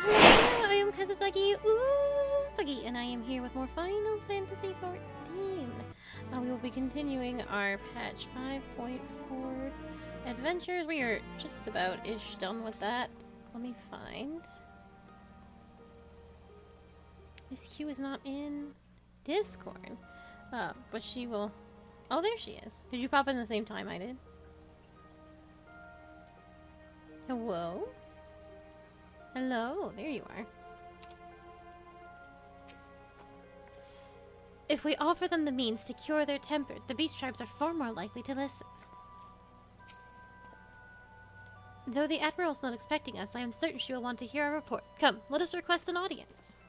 Hello, I am Kazusagi Usagi, and I am here with more Final Fantasy XIV. We will be continuing our patch 5.4 adventures. We are just about-ish done with that. Let me find... Miss Q is not in Discord. But she will... Oh, there she is. Did you pop in the same time I did? Hello? Hello, there you are. If we offer them the means to cure their temper, the beast tribes are far more likely to listen. Though the Admiral's not expecting us, I am certain she will want to hear our report. Come, let us request an audience.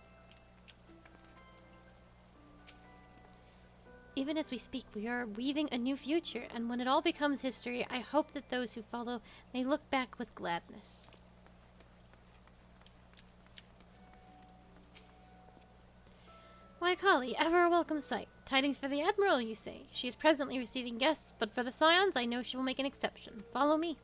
Even as we speak, we are weaving a new future, and when it all becomes history, I hope that those who follow may look back with gladness. Why, Kali, ever a welcome sight. Tidings for the Admiral, you say. She is presently receiving guests, but for the Scions, I know she will make an exception. Follow me.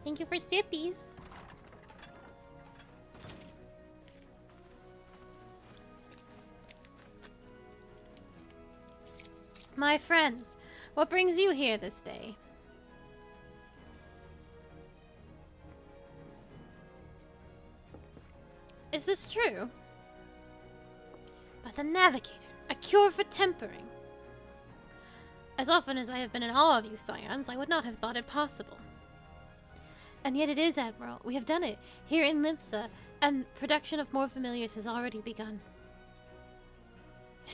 Thank you for sippies. My friends, what brings you here this day? Is this true? But the Navigator, a cure for tempering. As often as I have been in awe of you, Scions, I would not have thought it possible. And yet it is, Admiral. We have done it, here in Limsa, and production of more familiars has already begun.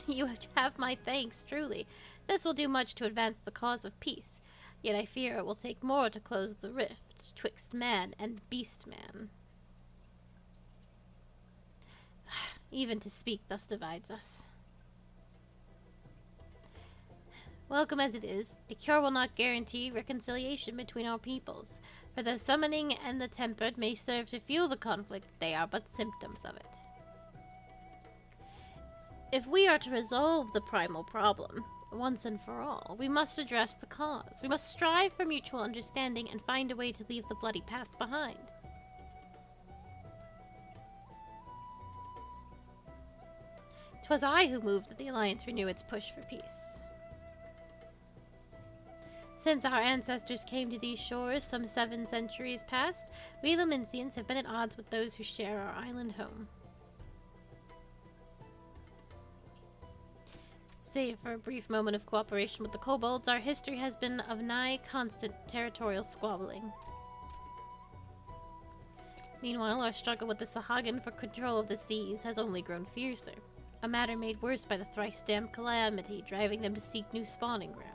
You have my thanks, truly. This will do much to advance the cause of peace, yet I fear it will take more to close the rift twixt man and beast-man. Even to speak thus divides us. Welcome as it is, a cure will not guarantee reconciliation between our peoples. For though summoning and the tempered may serve to fuel the conflict, they are but symptoms of it. If we are to resolve the primal problem, once and for all, we must address the cause. We must strive for mutual understanding and find a way to leave the bloody past behind. 'Twas I who moved that the Alliance renew its push for peace. Since our ancestors came to these shores some 7 centuries past, we Laminsians have been at odds with those who share our island home. Save for a brief moment of cooperation with the kobolds, our history has been of nigh constant territorial squabbling. Meanwhile, our struggle with the Sahagin for control of the seas has only grown fiercer, a matter made worse by the thrice-damned calamity driving them to seek new spawning grounds.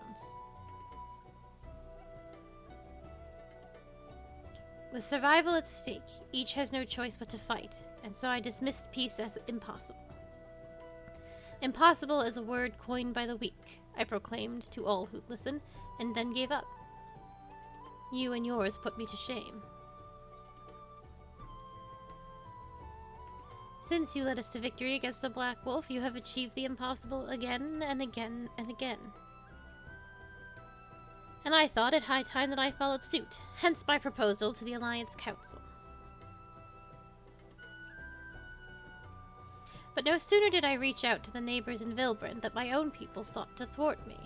With survival at stake, each has no choice but to fight, and so I dismissed peace as impossible. Impossible is a word coined by the weak, I proclaimed to all who listened, and then gave up. You and yours put me to shame. Since you led us to victory against the Black Wolf, you have achieved the impossible again and again and again. And I thought it high time that I followed suit, hence my proposal to the Alliance Council. But no sooner did I reach out to the neighbors in Vilbren than my own people sought to thwart me.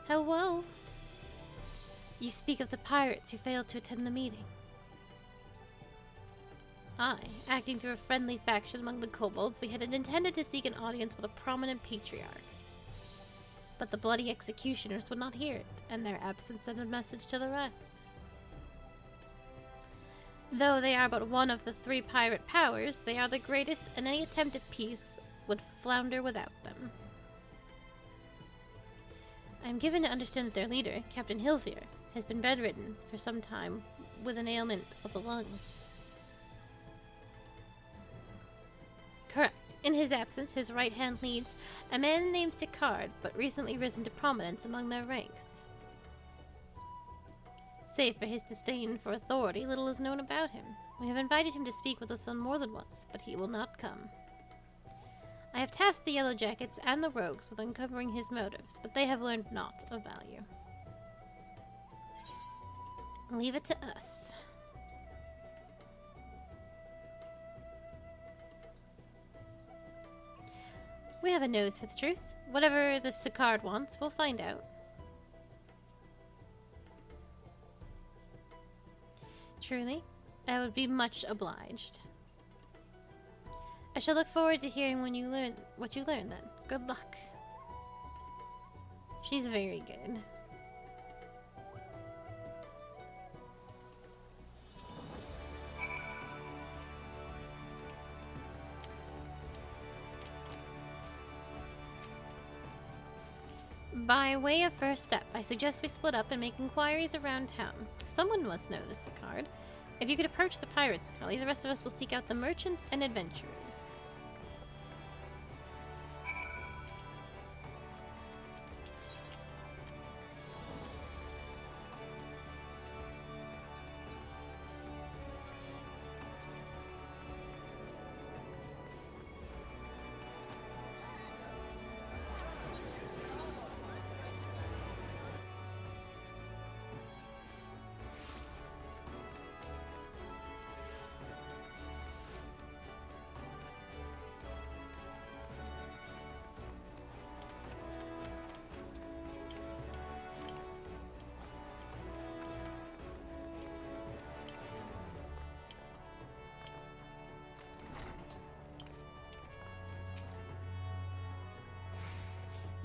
Hello? You speak of the pirates who failed to attend the meeting. I, acting through a friendly faction among the kobolds, we had intended to seek an audience with a prominent patriarch. But the bloody executioners would not hear it, and their absence sent a message to the rest. Though they are but one of the 3 pirate powers, they are the greatest, and any attempt at peace would flounder without them. I am given to understand that their leader, Captain Hilfir, has been bedridden for some time with an ailment of the lungs. Correct. In his absence, his right hand leads a man named Sicard, but recently risen to prominence among their ranks. Save for his disdain for authority, little is known about him. We have invited him to speak with us on more than once, but he will not come. I have tasked the Yellow Jackets and the Rogues with uncovering his motives, but they have learned naught of value. Leave it to us. We have a nose for the truth. Whatever the Sicard wants, we'll find out. Truly, I would be much obliged. I shall look forward to hearing what you learn then. Good luck. She's very good. By way of first step, I suggest we split up and make inquiries around town. Someone must know the Sicard. If you could approach the pirates, Scully, the rest of us will seek out the merchants and adventurers.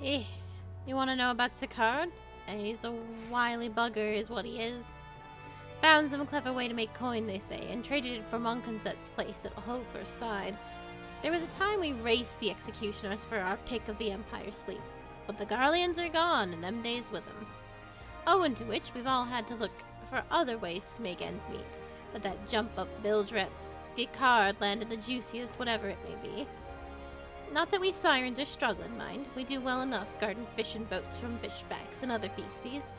Eh, you want to know about Sicard? He's a wily bugger is what he is. Found some clever way to make coin, they say, and traded it for Monconset's place at Hofer's side. There was a time we raced the executioners for our pick of the Empire's fleet, but the Garleans are gone, and them days with them. Owing to which, we've all had to look for other ways to make ends meet, but that jump-up bilge-rat Sicard landed the juiciest, whatever it may be. Not that we sirens are struggling, mind. We do well enough guarding fishing boats from fishbacks and other beasties.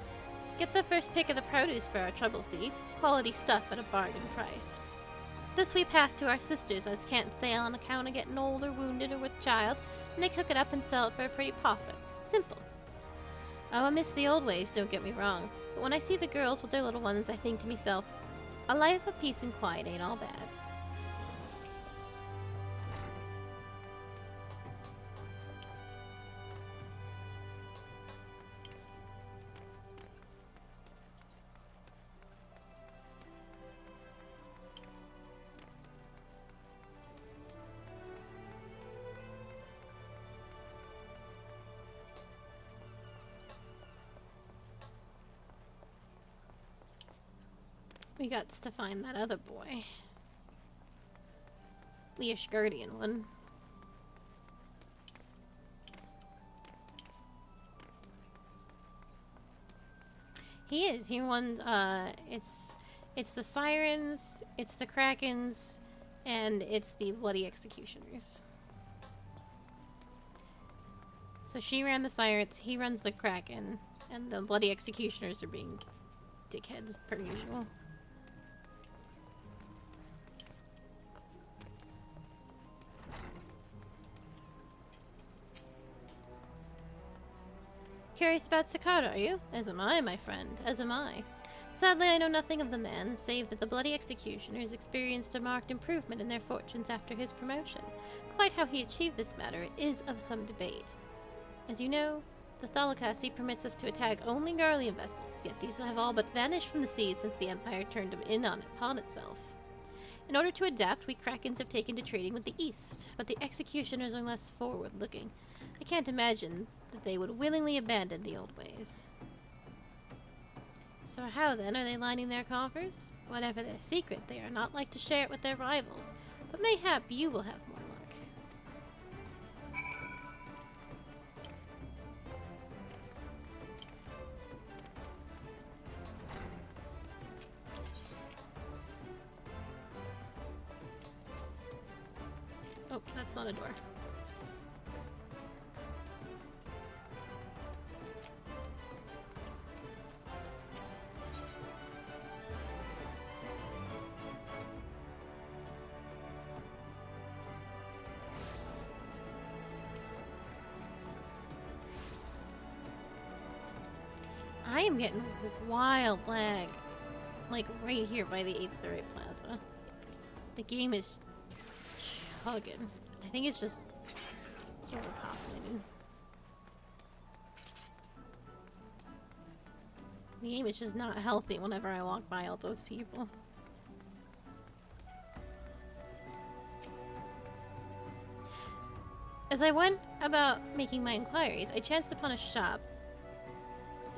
Get the first pick of the produce for our trouble, see? Quality stuff at a bargain price. This we pass to our sisters as can't sail on account of getting old or wounded or with child, and they cook it up and sell it for a pretty profit. Simple. Oh, I miss the old ways, don't get me wrong. But when I see the girls with their little ones, I think to myself, a life of peace and quiet ain't all bad. We got to find that other boy. The Ashgardian one. He is. He won, it's the Sirens, it's the Krakens, and it's the Bloody Executioners. So she ran the Sirens, he runs the Kraken, and the Bloody Executioners are being dickheads, per usual. Curious about Sicard, are you? As am I, my friend, as am I. Sadly, I know nothing of the man, save that the Bloody Executioners experienced a marked improvement in their fortunes after his promotion. Quite how he achieved this matter is of some debate. As you know, the Thalakasi permits us to attack only Garlean vessels, yet these have all but vanished from the seas since the Empire turned in upon itself. In order to adapt, we Krakens have taken to trading with the East, but the Executioners are less forward-looking. I can't imagine that they would willingly abandon the old ways. So how then are they lining their coffers? Whatever their secret, they are not like to share it with their rivals, but mayhap you will have more luck. Oh, that's not a door. am getting wild lag. Like, right here by the 8th Threat Plaza. The game is chugging. I think it's just overpopulated. The game is just not healthy whenever I walk by all those people. As I went about making my inquiries, I chanced upon a shop.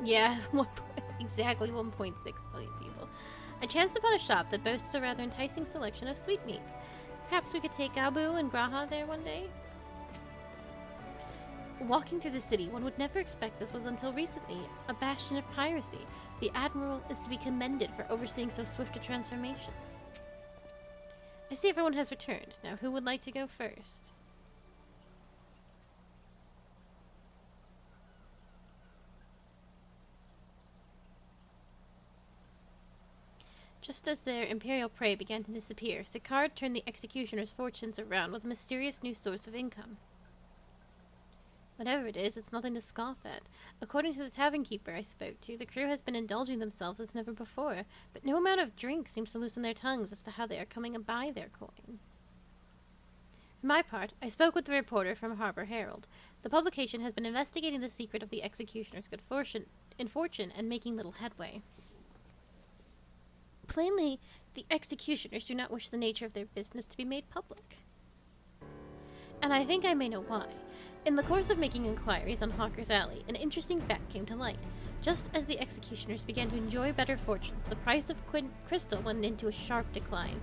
Yeah, exactly 1.6 million people. I chanced upon a shop that boasted a rather enticing selection of sweetmeats. Perhaps we could take Abu and Graha there one day? Walking through the city, one would never expect this was until recently a bastion of piracy. The Admiral is to be commended for overseeing so swift a transformation. I see everyone has returned. Now, who would like to go first? Just as their imperial prey began to disappear, Sicard turned the executioner's fortunes around with a mysterious new source of income. Whatever it is, it's nothing to scoff at. According to the tavern keeper I spoke to, the crew has been indulging themselves as never before, but no amount of drink seems to loosen their tongues as to how they are coming by their coin. For my part, I spoke with the reporter from Harbor Herald. The publication has been investigating the secret of the executioner's good fortune and making little headway. Plainly, the executioners do not wish the nature of their business to be made public. And I think I may know why. In the course of making inquiries on Hawker's Alley, an interesting fact came to light. Just as the executioners began to enjoy better fortunes, the price of crystal went into a sharp decline.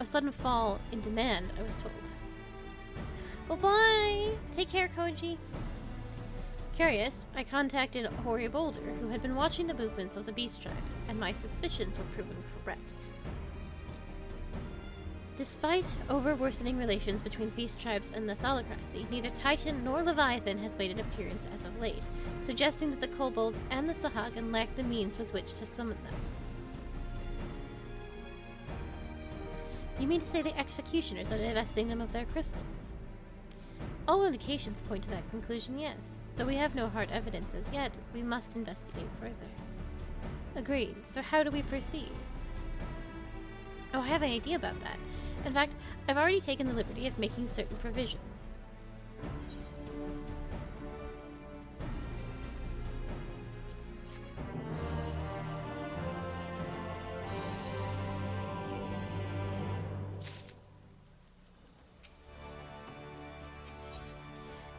A sudden fall in demand, I was told. Bye-bye! Take care, Koji. Curious, I contacted Hori Boulder, who had been watching the movements of the beast tribes, and my suspicions were proven correct. Despite over-worsening relations between beast tribes and the Thalocracy, neither Titan nor Leviathan has made an appearance as of late, suggesting that the kobolds and the Sahagan lack the means with which to summon them. You mean to say the executioners are divesting them of their crystals? All indications point to that conclusion, yes. Though we have no hard evidence as yet, we must investigate further. Agreed. So how do we proceed? Oh, I have an idea about that. In fact, I've already taken the liberty of making certain provisions.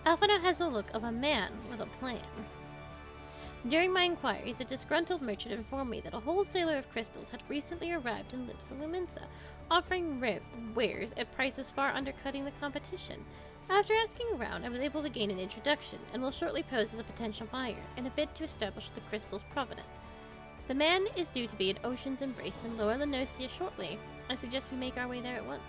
Alphino has the look of a man with a plan. During my inquiries, a disgruntled merchant informed me that a wholesaler of crystals had recently arrived in Lipsa Lumensa, offering wares at prices far undercutting the competition. After asking around, I was able to gain an introduction, and will shortly pose as a potential buyer, in a bid to establish the crystal's provenance. The man is due to be at Ocean's Embrace in Lower Lenosia shortly. I suggest we make our way there at once.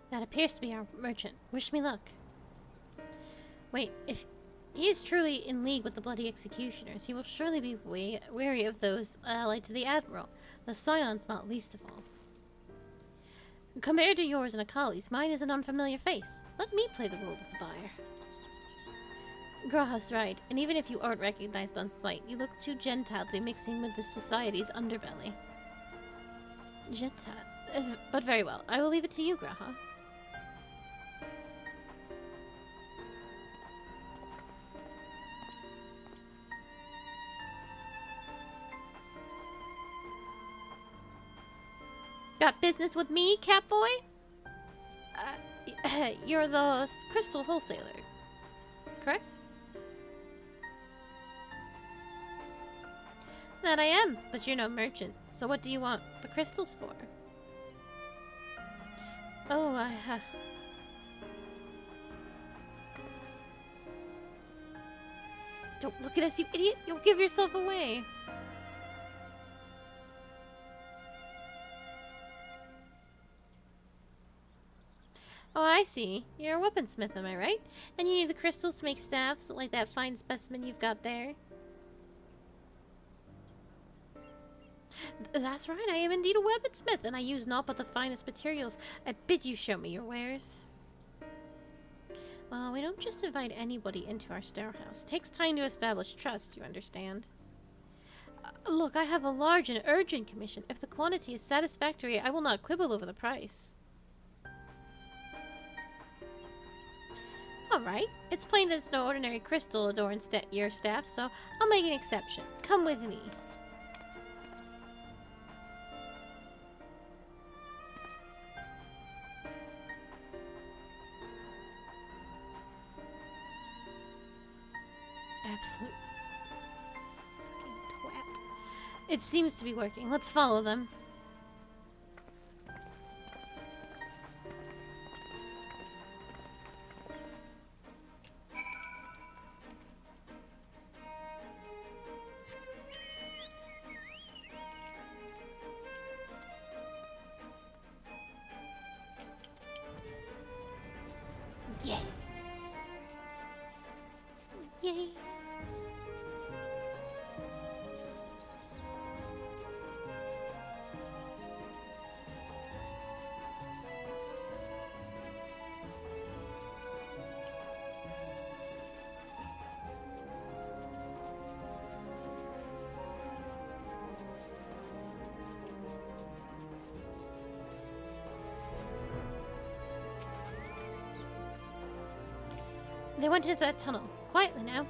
That appears to be our merchant. Wish me luck. Wait, if he is truly in league with the bloody executioners, he will surely be wary of those allied to the Admiral, the Scions not least of all. Compared to yours and Akali's, mine is an unfamiliar face. Let me play the role of the buyer. Graha's right, and even if you aren't recognized on sight, you look too Gentile to be mixing with the society's underbelly. Gentile? But very well. I will leave it to you, Graha. Got business with me, Catboy? You're the crystal wholesaler, correct? That I am, but you're no merchant. So what do you want the crystals for? Oh, Don't look at us, you idiot! You'll give yourself away! Oh, I see. You're a weaponsmith, am I right? And you need the crystals to make staffs, like that fine specimen you've got there? That's right, I am indeed a weaponsmith, and I use naught but the finest materials. I bid you show me your wares. Well, we don't just invite anybody into our storehouse. It takes time to establish trust, you understand. Look, I have a large and urgent commission. If the quantity is satisfactory, I will not quibble over the price. Alright, it's plain that it's no ordinary crystal adorning your staff, so I'll make an exception. Come with me. Absolute fucking twat. It seems to be working. Let's follow them. Yay! Yay! They went into that tunnel. Quietly now.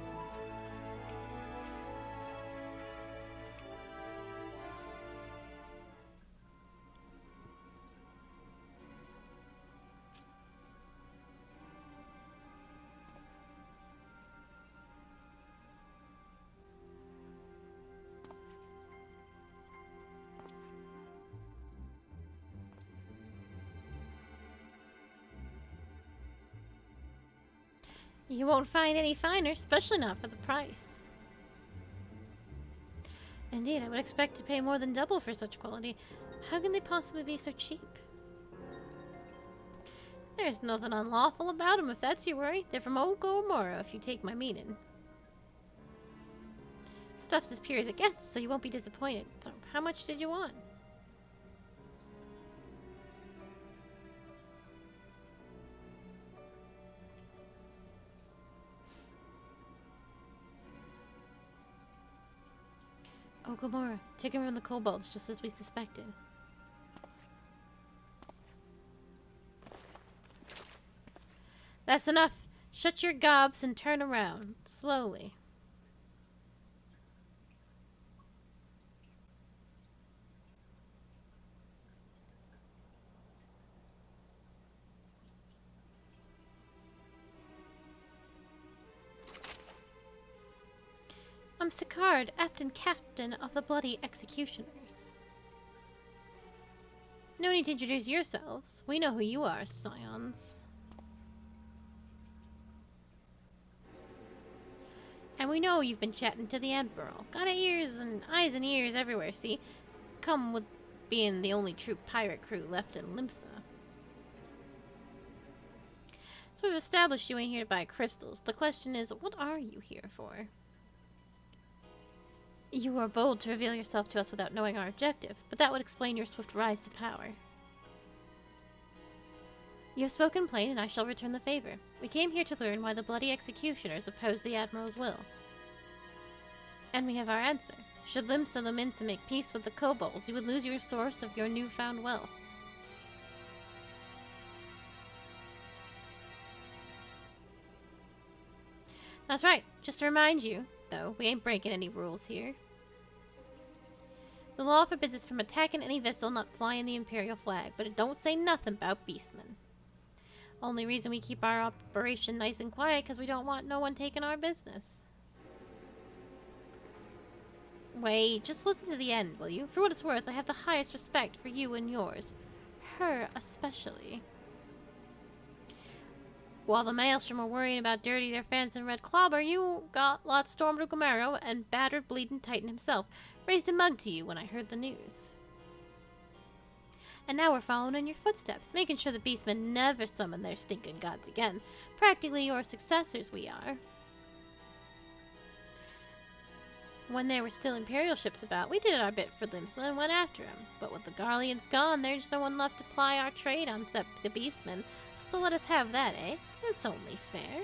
You won't find any finer, especially not for the price. Indeed, I would expect to pay more than double for such quality. How can they possibly be so cheap? There's nothing unlawful about them, if that's your worry. They're from old Gomorrah, if you take my meaning. Stuff's as pure as it gets, so you won't be disappointed. So, how much did you want? Oh, Gomorrah, taken from the kobolds, just as we suspected. That's enough. Shut your gobs and turn around. Slowly. I'm Sicard, Captain Captain of the Bloody Executioners. No need to introduce yourselves. We know who you are, scions. And we know you've been chatting to the Admiral. Got ears and eyes and ears everywhere, see? Come with being the only true pirate crew left in Limsa. So we've established you ain't here to buy crystals. The question is, what are you here for? You are bold to reveal yourself to us without knowing our objective, but that would explain your swift rise to power. You have spoken plain, and I shall return the favor. We came here to learn why the bloody executioners oppose the Admiral's will. And we have our answer. Should Limsa Lominsa make peace with the kobolds, you would lose your source of your newfound wealth. That's right. Just to remind you, though, we ain't breaking any rules here. The law forbids us from attacking any vessel not flying the Imperial flag, but it don't say nothing about beastmen. Only reason we keep our operation nice and quiet because we don't want no one taking our business. Wait, just listen to the end, will you? For what it's worth, I have the highest respect for you and yours. Her especially. While the Maelstrom were worrying about dirty their fence and red clobber, you got lot stormed to Gomero and battered bleeding Titan himself. Raised a mug to you when I heard the news. And now we're following in your footsteps, making sure the beastmen never summon their stinking gods again. Practically your successors we are. When there were still Imperial ships about, we did our bit for Limsa and went after them. But with the Garleans gone, there's no one left to ply our trade on except the beastmen. So let us have that, eh? It's only fair.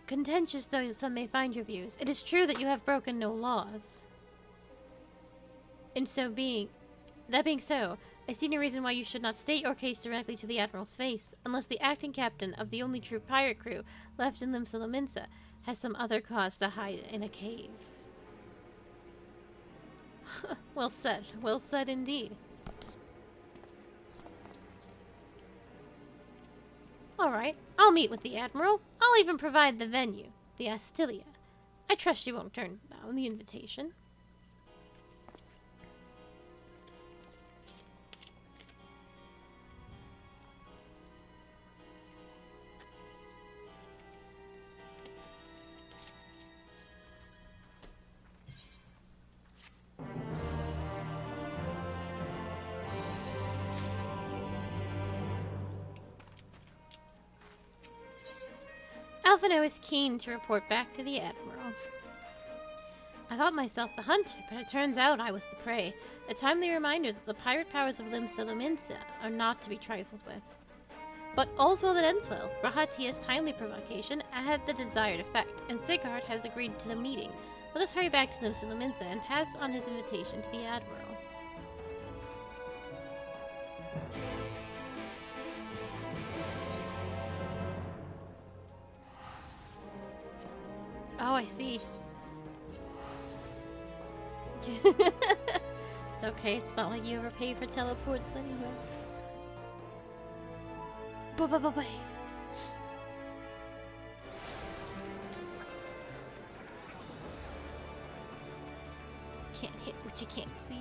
Contentious though some may find your views, it is true that you have broken no laws. That being so, I see no reason why you should not state your case directly to the Admiral's face, unless the acting captain of the only true pirate crew left in Limsa Lominsa has some other cause to hide in a cave. Well said indeed. Alright, I'll meet with the Admiral. I'll even provide the venue, the Astilia. I trust she won't turn down the invitation. Alphino is keen to report back to the Admiral. I thought myself the hunter, but it turns out I was the prey. A timely reminder that the pirate powers of Limsa Lominsa are not to be trifled with. But all's well that ends well. Rahatia's timely provocation had the desired effect, and Sigurd has agreed to the meeting. Let us hurry back to Limsa Lominsa and pass on his invitation to the Admiral. Oh, I see. It's okay, it's not like you ever pay for teleports anyway. Bye-bye-bye-bye. Can't hit what you can't see.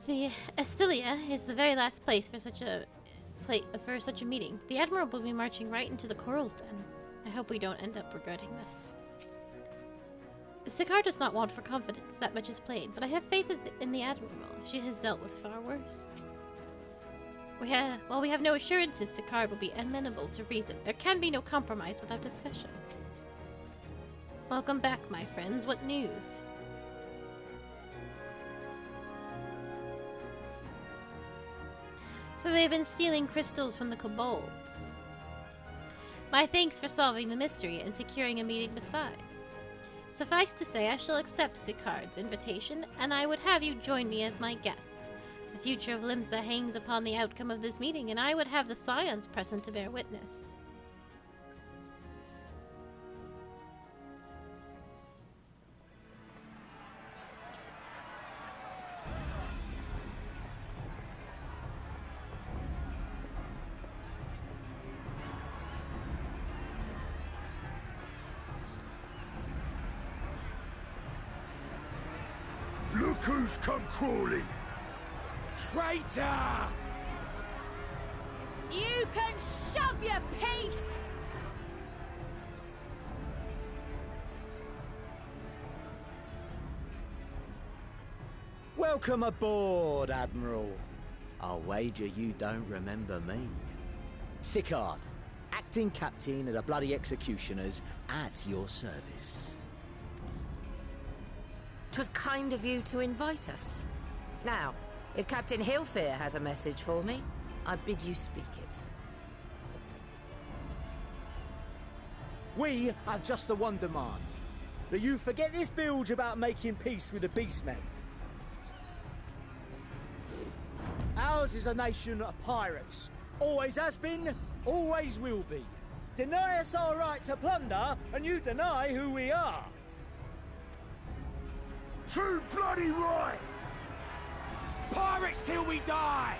The Astilia is the very last place for such a meeting. The Admiral will be marching right into the Coral's Den. I hope we don't end up regretting this. Sigurd does not want for confidence, that much is plain, but I have faith in the Admiral. She has dealt with far worse. While we have no assurances Sigurd will be amenable to reason, there can be no compromise without discussion. Welcome back, my friends. What news? So they've been stealing crystals from the kobolds. My thanks for solving the mystery and securing a meeting besides. Suffice to say, I shall accept Sigurd's invitation, and I would have you join me as my guests. The future of Limsa hangs upon the outcome of this meeting, and I would have the Scions present to bear witness. Look who's come crawling! Traitor! You can shove your piece! Welcome aboard, Admiral. I'll wager you don't remember me. Sicard, acting captain of the bloody executioners, at your service. 'Twas kind of you to invite us. Now, if Captain Hillfear has a message for me, I bid you speak it. We have just the one demand. That you forget this bilge about making peace with the beastmen. Ours is a nation of pirates. Always has been, always will be. Deny us our right to plunder, and you deny who we are. Too bloody right! Pirates till we die!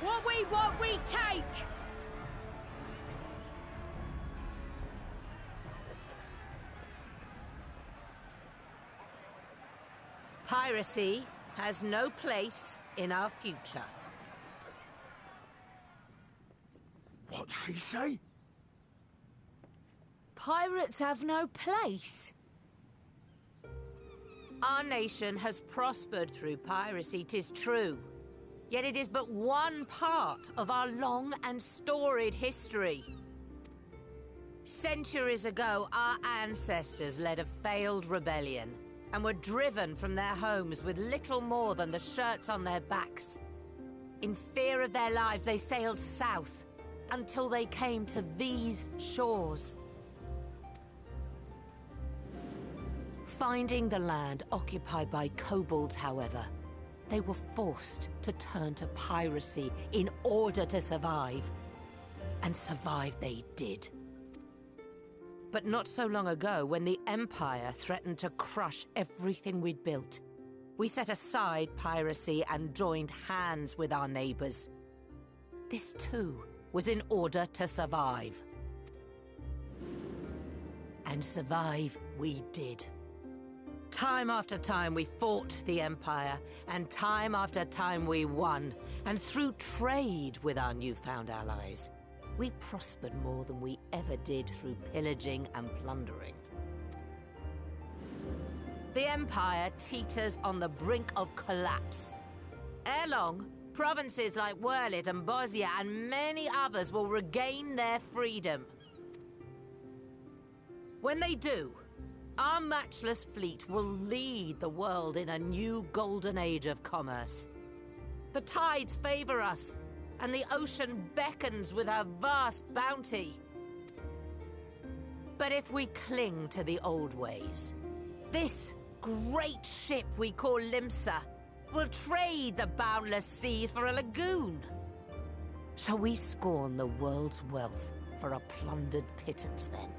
What we want, we take! Piracy has no place in our future. What'd she say? Pirates have no place. Our nation has prospered through piracy, 'tis true. Yet it is but one part of our long and storied history. Centuries ago, our ancestors led a failed rebellion and were driven from their homes with little more than the shirts on their backs. In fear of their lives, they sailed south until they came to these shores. Finding the land occupied by kobolds, however, they were forced to turn to piracy in order to survive. And survive they did. But not so long ago, when the Empire threatened to crush everything we'd built, we set aside piracy and joined hands with our neighbors. This too was in order to survive. And survive we did. Time after time we fought the Empire, and time after time we won. And through trade with our newfound allies, we prospered more than we ever did through pillaging and plundering. The Empire teeters on the brink of collapse. Ere long, provinces like Wurlit and Bosnia and many others will regain their freedom. When they do, our matchless fleet will lead the world in a new golden age of commerce. The tides favor us, and the ocean beckons with her vast bounty. But if we cling to the old ways, this great ship we call Limsa will trade the boundless seas for a lagoon. Shall we scorn the world's wealth for a plundered pittance, then?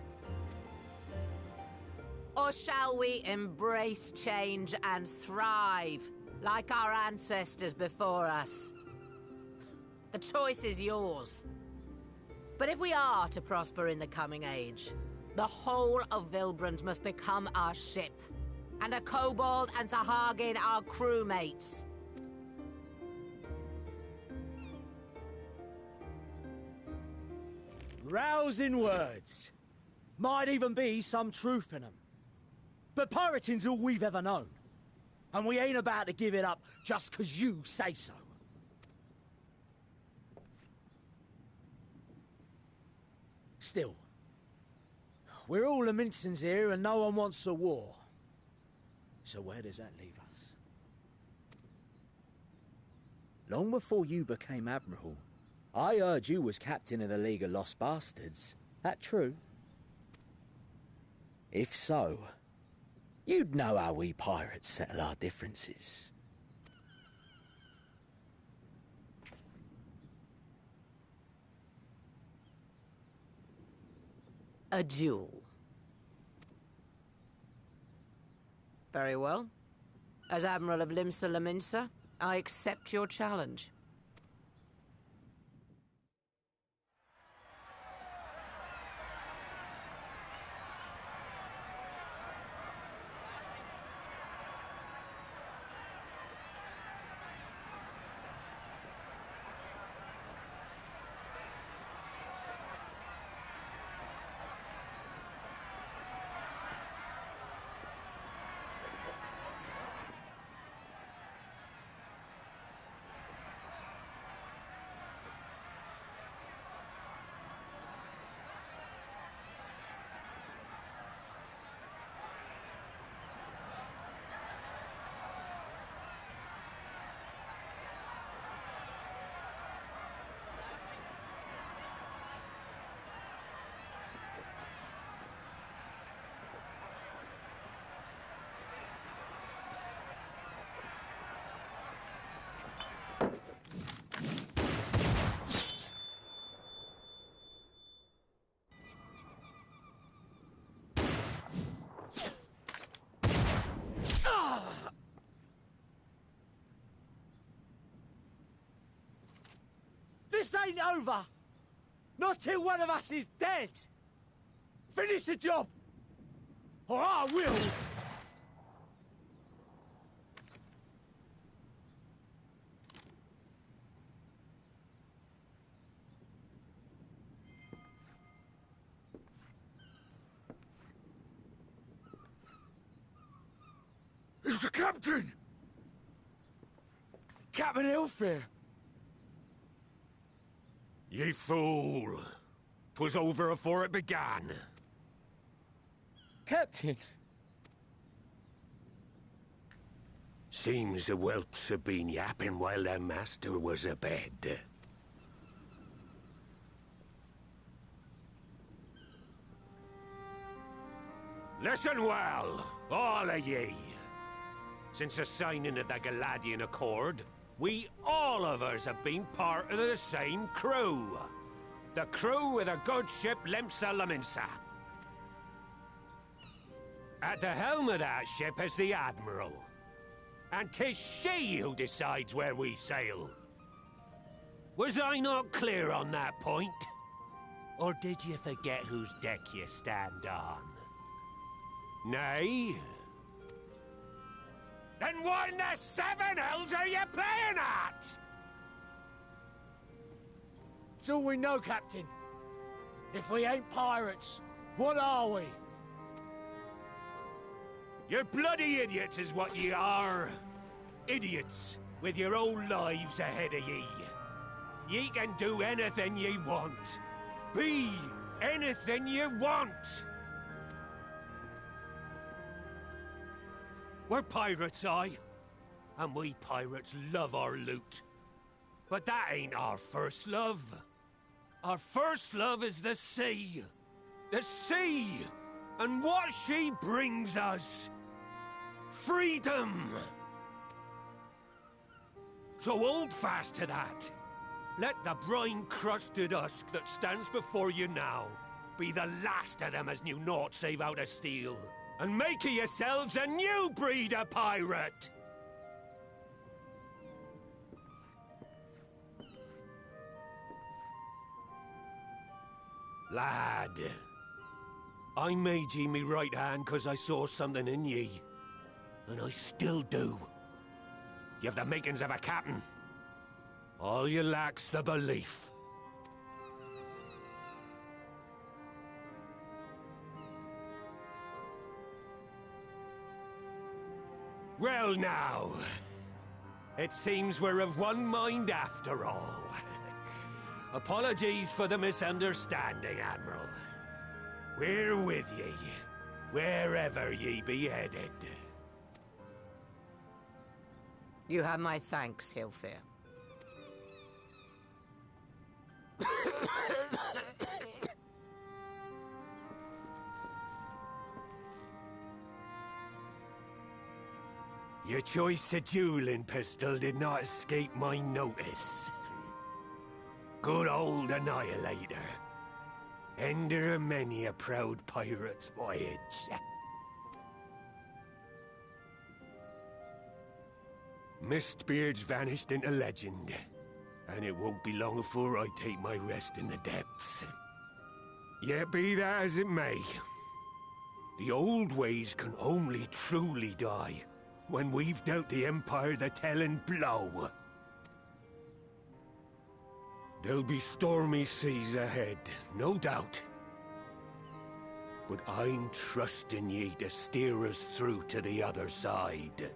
Or shall we embrace change and thrive, like our ancestors before us? The choice is yours. But if we are to prosper in the coming age, the whole of Vilbrand must become our ship, and a kobold and Sahagin our crewmates. Rousing words. Might even be some truth in them. But pirating's all we've ever known. And we ain't about to give it up just 'cause you say so. Still, we're all Mincins here and no one wants a war. So where does that leave us? Long before you became Admiral, I heard you was captain of the League of Lost Bastards. That true? If so, you'd know how we pirates settle our differences. A duel. Very well. As Admiral of Limsa Laminsa, I accept your challenge. This ain't over! Not till one of us is dead! Finish the job! Or I will! It's the captain! Captain Ilfair! Ye fool! 'Twas over afore it began. Captain! Seems the whelps have been yapping while their master was abed. Listen well, all of ye. Since the signing of the Galadian Accord, we all of us have been part of the same crew. The crew of the good ship Lemsa Laminsa. At the helm of that ship is the Admiral. And 'tis she who decides where we sail. Was I not clear on that point? Or did you forget whose deck you stand on? Nay? Then what in the seven hells are you playing at? It's all we know, Captain. If we ain't pirates, what are we? You're bloody idiots is what ye are. Idiots with your own lives ahead of ye. Ye can do anything ye want. Be anything ye want. We're pirates, aye. And we pirates love our loot. But that ain't our first love. Our first love is the sea. The sea! And what she brings us. Freedom! So hold fast to that. Let the brine-crusted husk that stands before you now be the last of them as knew naught save out of steel. And make of yourselves a new breed of pirate! Lad, I made ye me right hand 'cause I saw something in ye. And I still do. You have the makings of a captain. All you lack's the belief. Well now, it seems we're of one mind after all. Apologies for the misunderstanding, Admiral. We're with ye, wherever ye be headed. You have my thanks, Hilfir. Your choice of dueling pistol did not escape my notice. Good old Annihilator. Ender of many a proud pirate's voyage. Mistbeard's vanished into legend, and it won't be long before I take my rest in the depths. Yet be that as it may, the old ways can only truly die when we've dealt the Empire the telling blow. There'll be stormy seas ahead, no doubt. But I'm trusting ye to steer us through to the other side.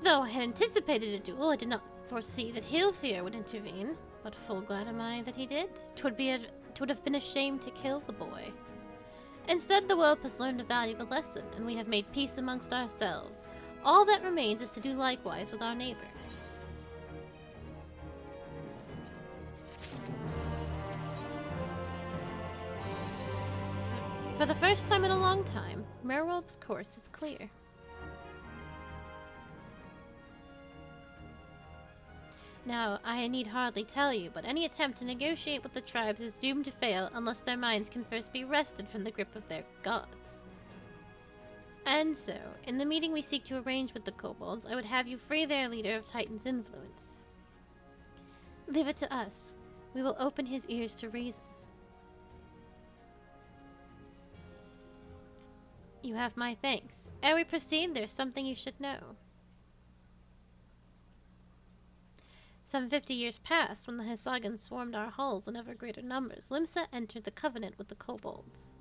Though I had anticipated a duel, I did not foresee that Hilfir would intervene. But full glad am I that he did. 'Twould have been a shame to kill the boy. Instead, the whelp has learned a valuable lesson, and we have made peace amongst ourselves. All that remains is to do likewise with our neighbors. For the first time in a long time, Merwolf's course is clear. Now, I need hardly tell you, but any attempt to negotiate with the tribes is doomed to fail unless their minds can first be wrested from the grip of their gods. And so, in the meeting we seek to arrange with the kobolds, I would have you free their leader of Titan's influence. Leave it to us. We will open his ears to reason. You have my thanks. Ere we proceed, there's something you should know. Some 50 years passed when the Hisagans swarmed our halls in ever greater numbers. Limsa entered the covenant with the kobolds.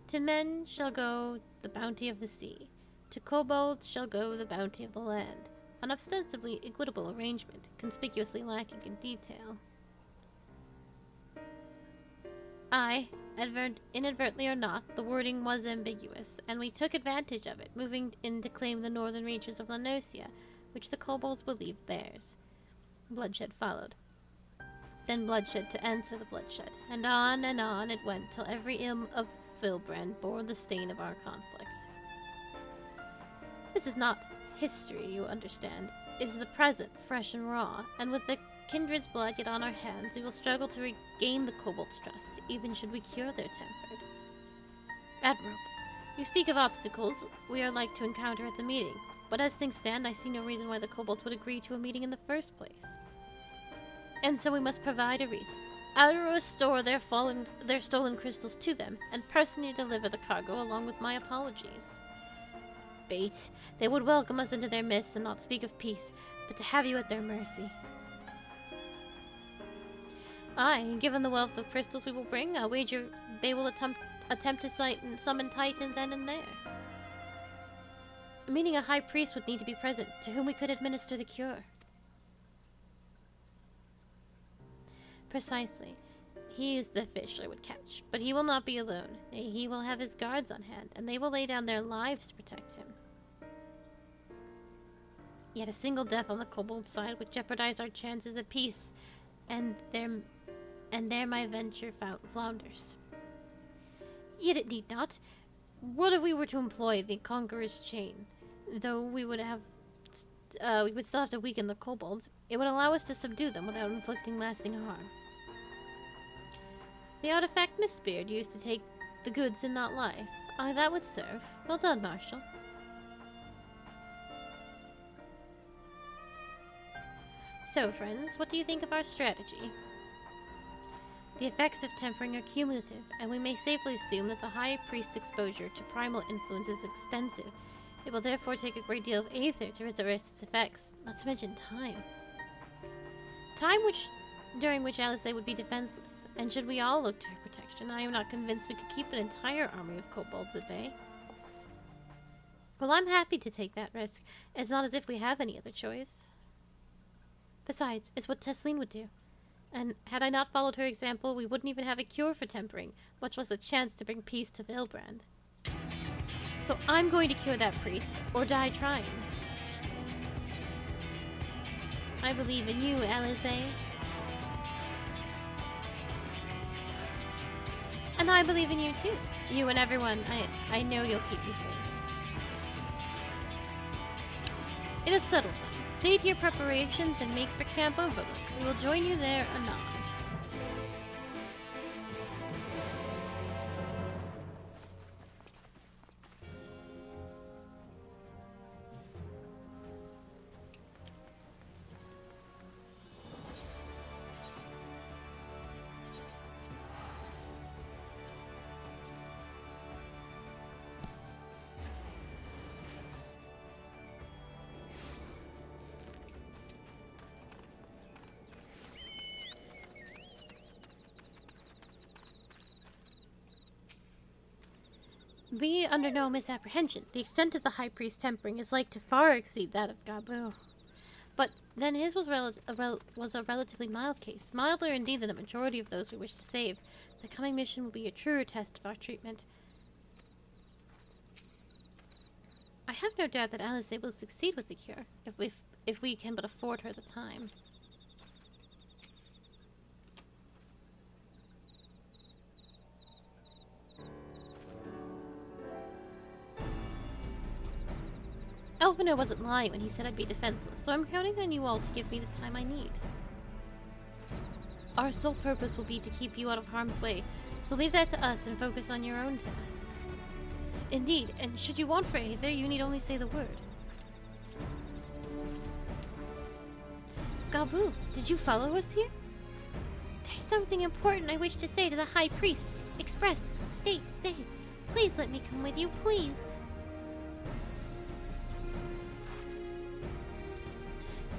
To men shall go the bounty of the sea. To kobolds shall go the bounty of the land. An ostensibly equitable arrangement, conspicuously lacking in detail. Inadvertently or not, the wording was ambiguous, and we took advantage of it, moving in to claim the northern reaches of Lanosia, which the kobolds believed theirs. Bloodshed followed. Then bloodshed to answer the bloodshed, and on it went, till every ilm of Vilbrand bore the stain of our conflict. This is not history, you understand. It is the present, fresh and raw, and with the kindred's blood yet on our hands, we will struggle to regain the kobolds' trust, even should we cure their temper. Admirable. You speak of obstacles we are like to encounter at the meeting, but as things stand, I see no reason why the kobolds would agree to a meeting in the first place. And so we must provide a reason. I will restore their stolen crystals to them, and personally deliver the cargo along with my apologies. Bait. They would welcome us into their midst and not speak of peace, but to have you at their mercy. Aye, given the wealth of crystals we will bring, I'll wager they will attempt to summon Titan then and there. Meaning a high priest would need to be present, to whom we could administer the cure. Precisely. He is the fish I would catch, but he will not be alone. Nay, he will have his guards on hand, and they will lay down their lives to protect him. Yet a single death on the kobold side would jeopardize our chances at peace, and there my venture flounders. Yet it need not. What if we were to employ the Conqueror's Chain? Though we would still have to weaken the kobolds, it would allow us to subdue them without inflicting lasting harm. The artifact Mistbeard used to take the goods and not life. Aye, that would serve. Well done, Marshal. So, friends, what do you think of our strategy? The effects of tempering are cumulative, and we may safely assume that the High Priest's exposure to primal influence is extensive. It will therefore take a great deal of aether to reverse its effects, not to mention time. Time during which Alice would be defenseless, and should we all look to her protection, I am not convinced we could keep an entire army of kobolds at bay. Well, I'm happy to take that risk. It's not as if we have any other choice. Besides, it's what Tesleen would do. And had I not followed her example, we wouldn't even have a cure for tempering, much less a chance to bring peace to Vilbrand. So I'm going to cure that priest, or die trying. I believe in you, Alize. And I believe in you too. You and everyone. I know you'll keep me safe. It is settled then. See to your preparations and make for Camp Overlook. We will join you there anon. Be under no misapprehension. The extent of the High Priest's tempering is like to far exceed that of Gabu. But then his was a relatively mild case, milder indeed than the majority of those we wish to save. The coming mission will be a truer test of our treatment. I have no doubt that Alice will succeed with the cure, if we can but afford her the time. Elvino wasn't lying when he said I'd be defenseless, so I'm counting on you all to give me the time I need. Our sole purpose will be to keep you out of harm's way, so leave that to us and focus on your own task. Indeed, and should you want for Aether, you need only say the word. Gabu, did you follow us here? There's something important I wish to say to the High Priest. Express, state, say. Please let me come with you, please.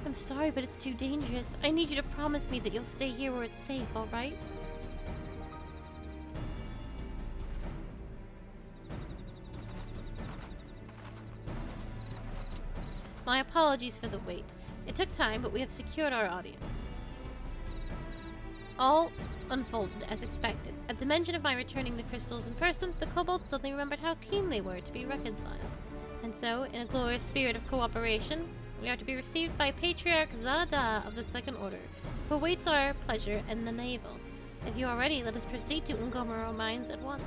I'm sorry, but it's too dangerous. I need you to promise me that you'll stay here where it's safe, alright? My apologies for the wait. It took time, but we have secured our audience. All unfolded as expected. At the mention of my returning the crystals in person, the kobolds suddenly remembered how keen they were to be reconciled. And so, in a glorious spirit of cooperation, we are to be received by Patriarch Zada of the Second Order, who awaits our pleasure in the navel. If you are ready, let us proceed to Ungomaro Mines at once.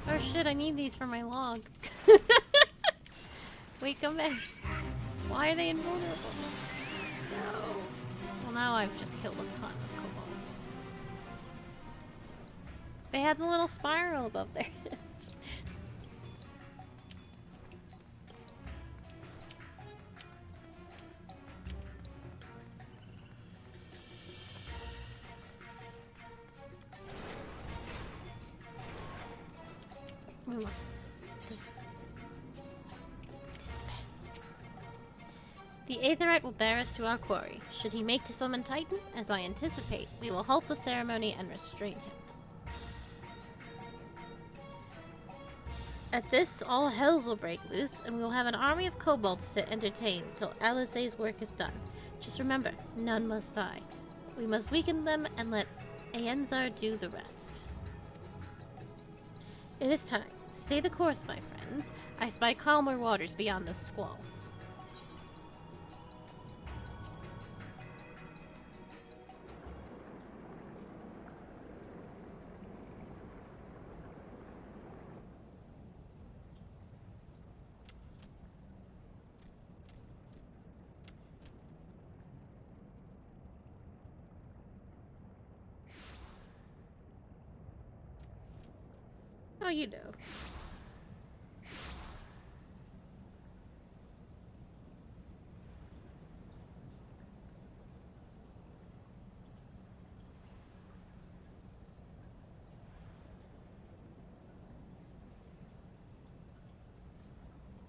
Oh shit, I need these for my log. Wait, come back. Why are they invulnerable? No. Well, now I've just killed a ton of kobolds. They had the little spiral above their heads. We must disband. The Aetherite will bear us to our quarry. Should he make to summon Titan, as I anticipate, we will halt the ceremony and restrain him. At this, all hells will break loose, and we will have an army of kobolds to entertain till Alizé's work is done. Just remember, none must die. We must weaken them and let Aenzar do the rest. It is time. Stay the course, my friends. I spy calmer waters beyond this squall. Oh, you know.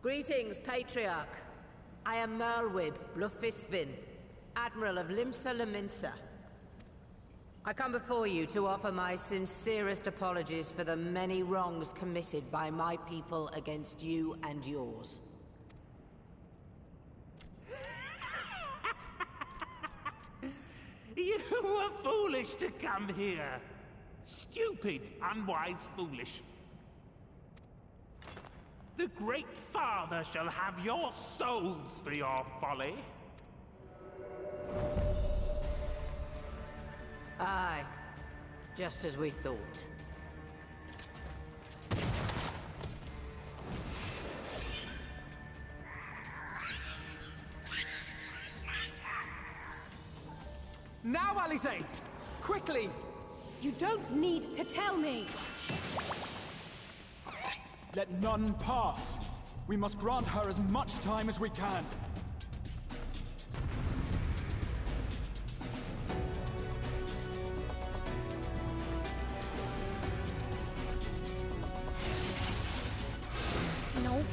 Greetings, Patriarch. I am Merlwib Blufisvin, Admiral of Limsa Laminsa. I come before you to offer my sincerest apologies for the many wrongs committed by my people against you and yours. You were foolish to come here. Stupid, unwise, foolish. The Great Father shall have your souls for your folly. Aye, just as we thought. Now, Alizé! Quickly! You don't need to tell me! Let none pass. We must grant her as much time as we can.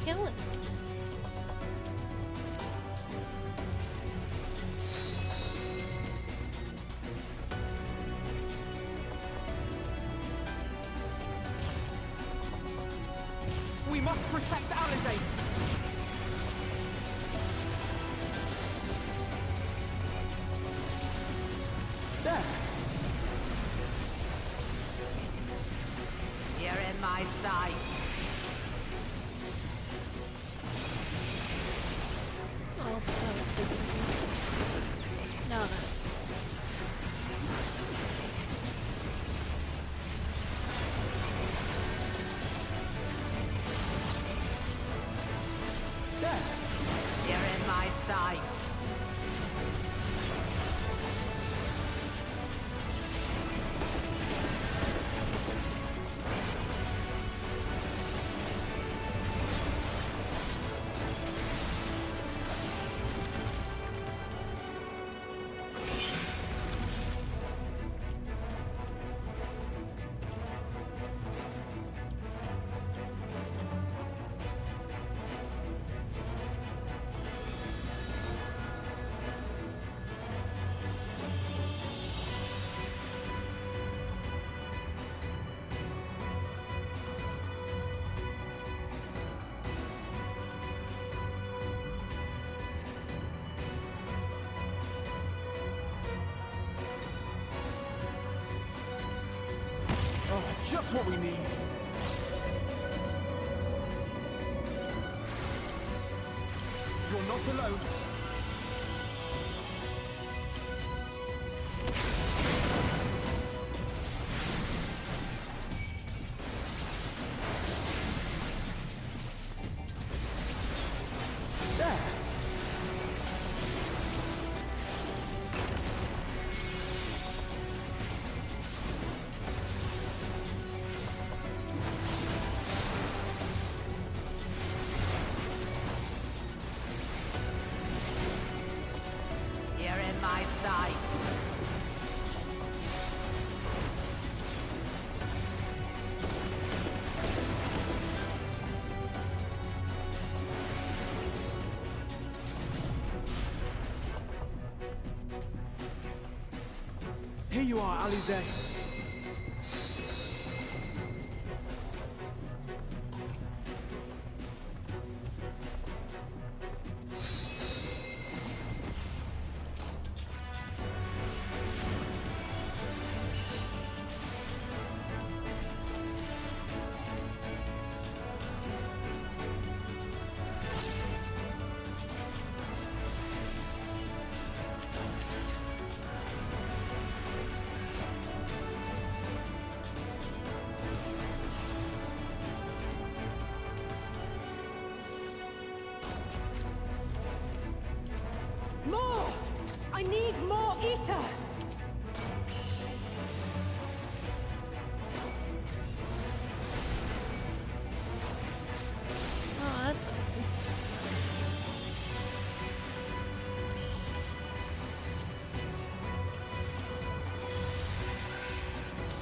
killing. We must protect Alizé! There! You're in my sights. Oh, that was stupid. No, that's. There! You're in my sights. Oh, just what we need! You're not alone! There! You're in my sights. Here you are, Alizé. More! I need more ether! Oh, that's.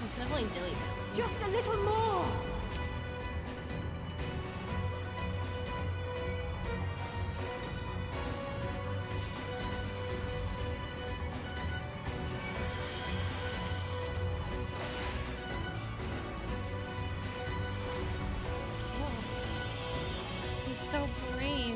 It's definitely delete. Just a little more! He's so brave.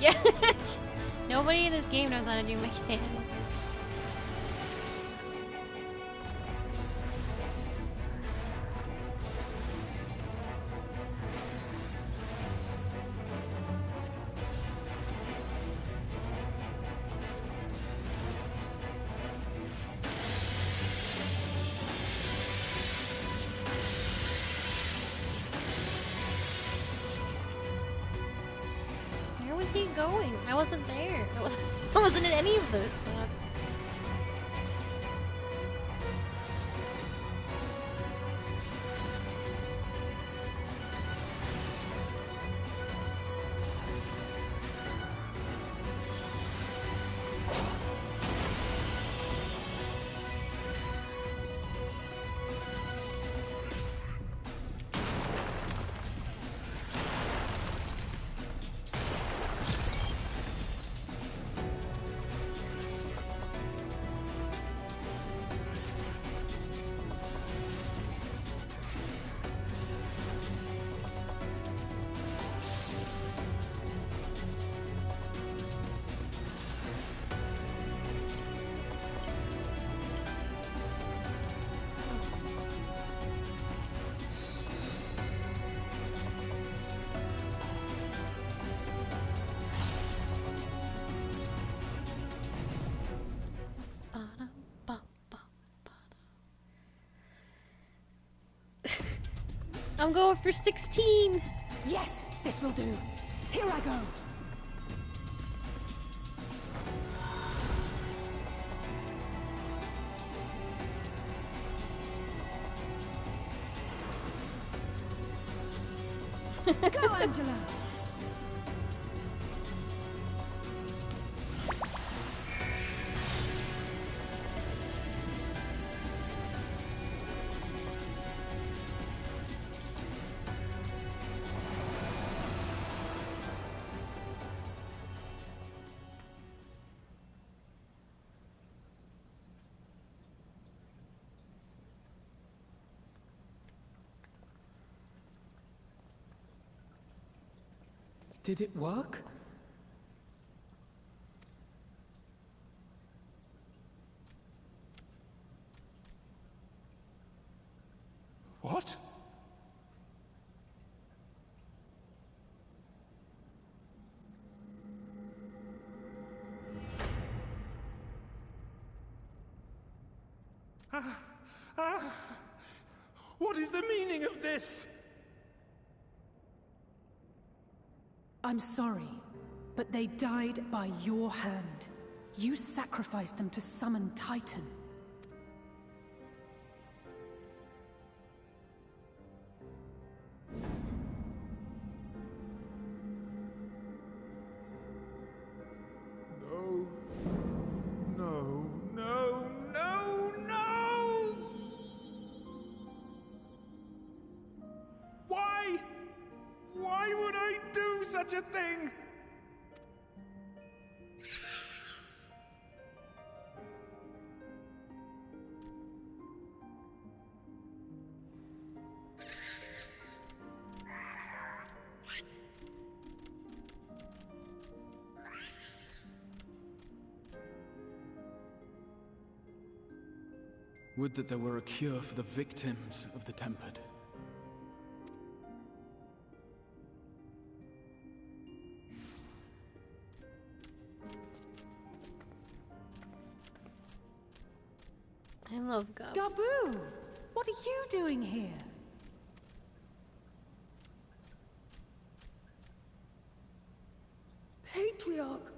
Yeah. Nobody in this game knows how to do mechanics. Where was he going? I wasn't there. I wasn't in any of those spots. I'm going for 16. Yes, this will do. Here I go. Go, Angela. Did it work? What? What is the meaning of this? I'm sorry, but they died by your hand. You sacrificed them to summon Titan. No. No, no, no, no! Why? Why would I do such a thing? Would that there were a cure for the victims of the Tempered. I love Gub. Gabu! What are you doing here? Patriarch,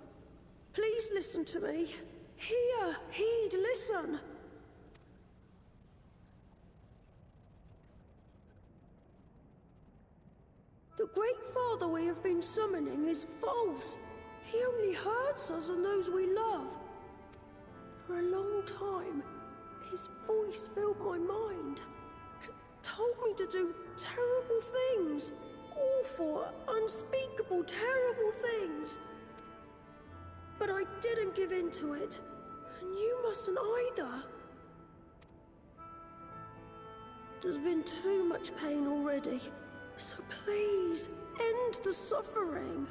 please listen to me. Hear, heed, listen. The Great Father we have been summoning is false. He only hurts us and those we love. For a long time, his voice filled my mind. It told me to do terrible things. Awful, unspeakable, terrible things. But I didn't give in to it. And you mustn't either. There's been too much pain already. So please, end the suffering.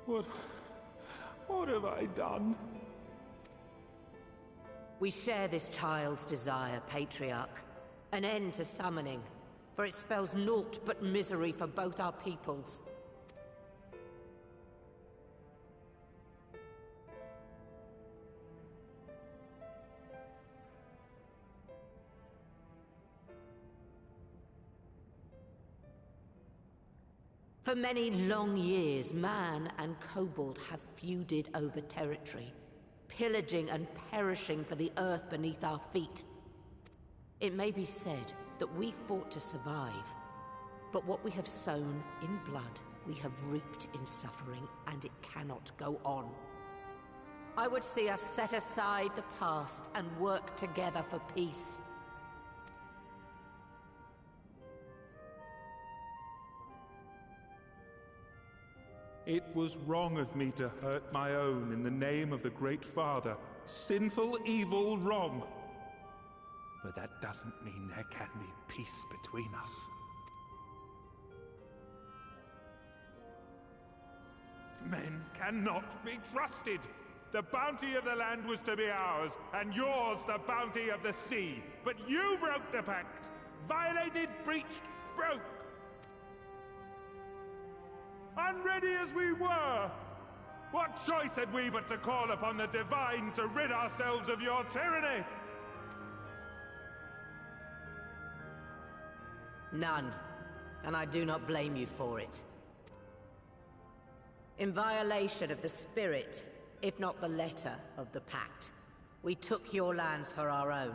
What have I done? We share this child's desire, Patriarch. An end to summoning, for it spells naught but misery for both our peoples. For many long years, man and kobold have feuded over territory, pillaging and perishing for the earth beneath our feet. It may be said that we fought to survive, but what we have sown in blood, we have reaped in suffering, and it cannot go on. I would see us set aside the past and work together for peace. It was wrong of me to hurt my own in the name of the Great Father. Sinful, evil, wrong. But that doesn't mean there can be peace between us. Men cannot be trusted. The bounty of the land was to be ours, and yours the bounty of the sea. But you broke the pact. Violated, breached, broke. Unready as we were, what choice had we but to call upon the Divine to rid ourselves of your tyranny? None, and I do not blame you for it. In violation of the spirit, if not the letter of the pact, we took your lands for our own.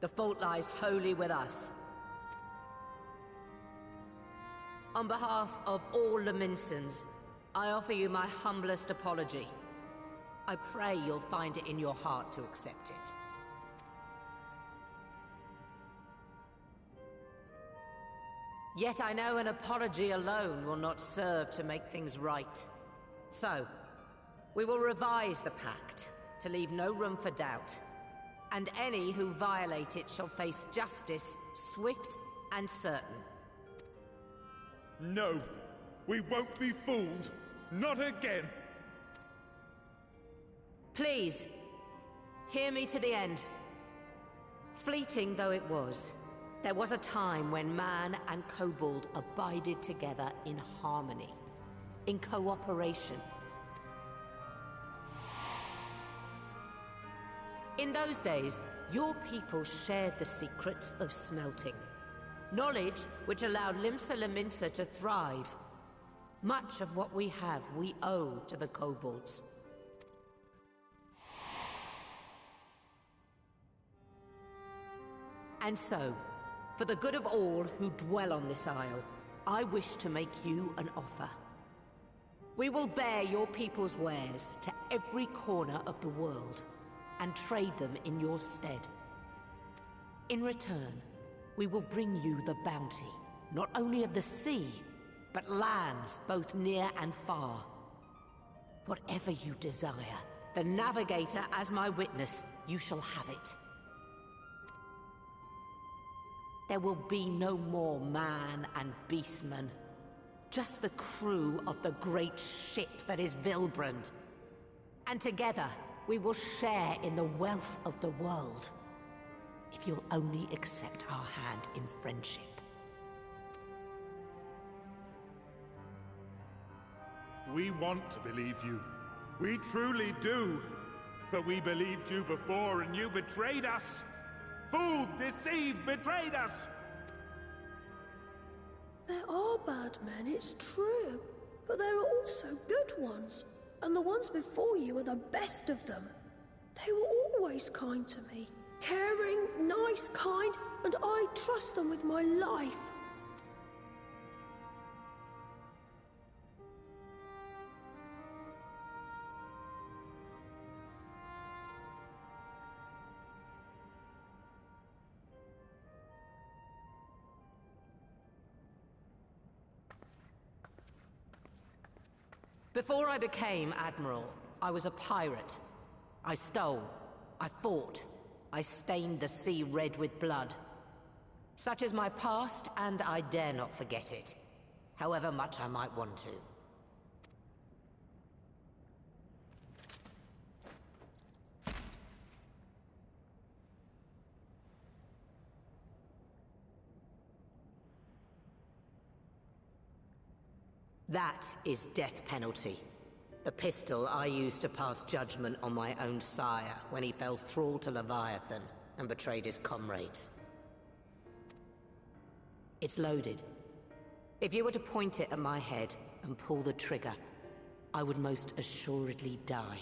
The fault lies wholly with us. On behalf of all Laminsons, I offer you my humblest apology. I pray you'll find it in your heart to accept it. Yet I know an apology alone will not serve to make things right. So, we will revise the pact to leave no room for doubt, and any who violate it shall face justice, swift and certain. No, we won't be fooled. Not again. Please, hear me to the end. Fleeting though it was, there was a time when man and kobold abided together in harmony, in cooperation. In those days, your people shared the secrets of smelting. Knowledge which allowed Limsa Lominsa to thrive. Much of what we have, we owe to the kobolds. And so, for the good of all who dwell on this isle, I wish to make you an offer. We will bear your people's wares to every corner of the world, and trade them in your stead. In return, we will bring you the bounty, not only of the sea, but lands both near and far. Whatever you desire, the Navigator as my witness, you shall have it. There will be no more man and beastman, just the crew of the great ship that is Vilbrand. And together, we will share in the wealth of the world, if you'll only accept our hand in friendship. We want to believe you. We truly do. But we believed you before and you betrayed us. Fooled, deceived, betrayed us. There are bad men, it's true. But there are also good ones. And the ones before you are the best of them. They were always kind to me. Caring, nice, kind, and I trust them with my life. Before I became Admiral, I was a pirate. I stole, I fought, I stained the sea red with blood. Such is my past, and I dare not forget it, however much I might want to. That is death penalty. The pistol I used to pass judgment on my own sire when he fell thrall to Leviathan and betrayed his comrades. It's loaded. If you were to point it at my head and pull the trigger, I would most assuredly die.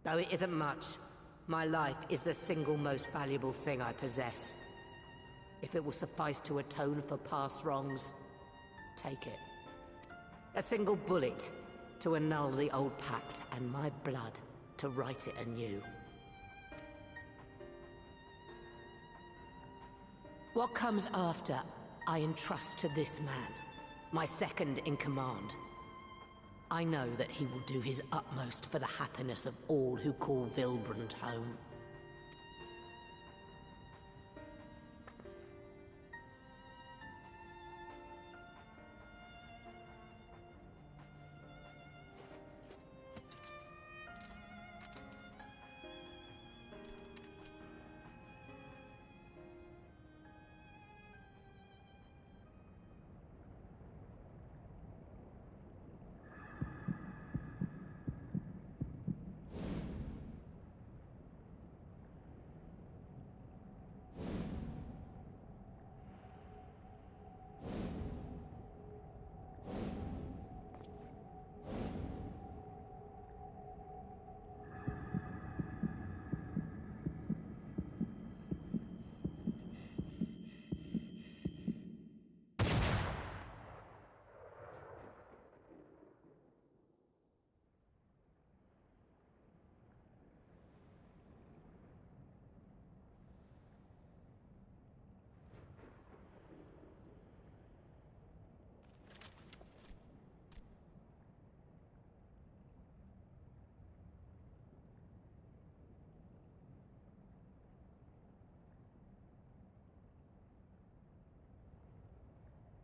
Though it isn't much, my life is the single most valuable thing I possess. If it will suffice to atone for past wrongs, take it. A single bullet to annul the old pact, and my blood to write it anew. What comes after, I entrust to this man, my second in command. I know that he will do his utmost for the happiness of all who call Vilbrand home.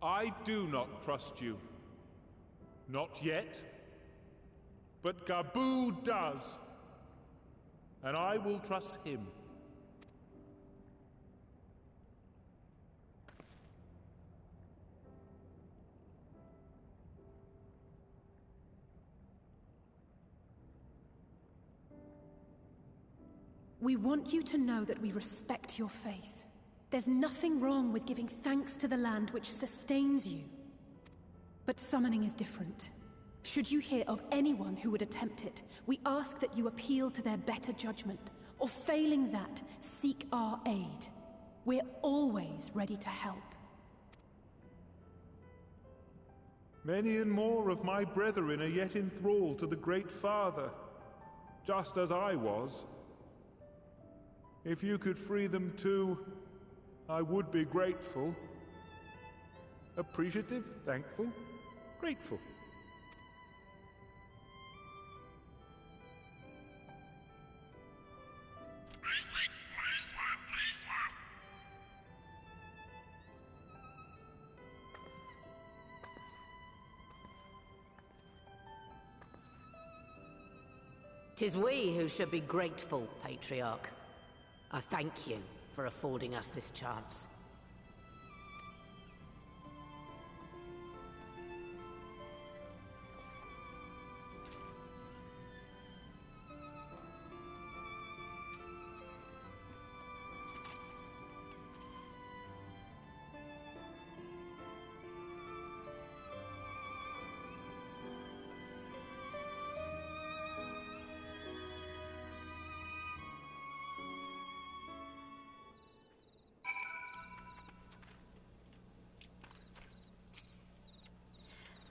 I do not trust you. Not yet. But Gabu does. And I will trust him. We want you to know that we respect your faith. There's nothing wrong with giving thanks to the land which sustains you. But summoning is different. Should you hear of anyone who would attempt it, we ask that you appeal to their better judgment, or failing that, seek our aid. We're always ready to help. Many and more of my brethren are yet in thrall to the Great Father, just as I was. If you could free them too, I would be grateful. Appreciative, thankful, grateful. 'Tis we who should be grateful, Patriarch. I thank you for affording us this chance.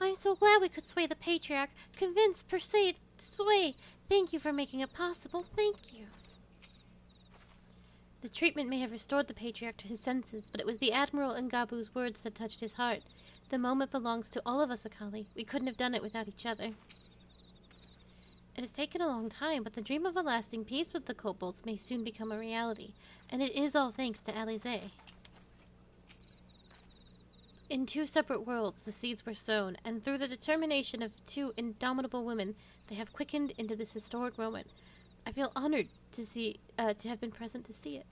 I'm so glad we could sway the Patriarch. Convince, persuade, sway. Thank you for making it possible. Thank you. The treatment may have restored the Patriarch to his senses, but it was the Admiral and Gabu's words that touched his heart. The moment belongs to all of us, Akali. We couldn't have done it without each other. It has taken a long time, but the dream of a lasting peace with the kobolds may soon become a reality, and it is all thanks to Alize. In two separate worlds, the seeds were sown, and through the determination of two indomitable women, they have quickened into this historic moment. I feel honored to see, to have been present to see it.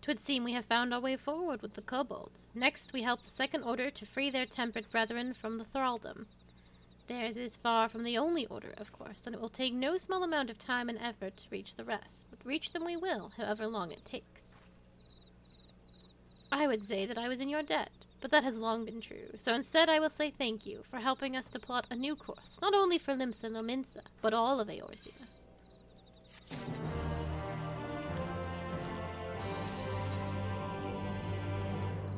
Twould seem we have found our way forward with the kobolds. Next, we help the Second Order to free their tempered brethren from the thraldom. Theirs is far from the only order, of course, and it will take no small amount of time and effort to reach the rest. But reach them we will, however long it takes. I would say that I was in your debt, but that has long been true. So instead I will say thank you for helping us to plot a new course, not only for Limsa Lominsa, but all of Eorzea.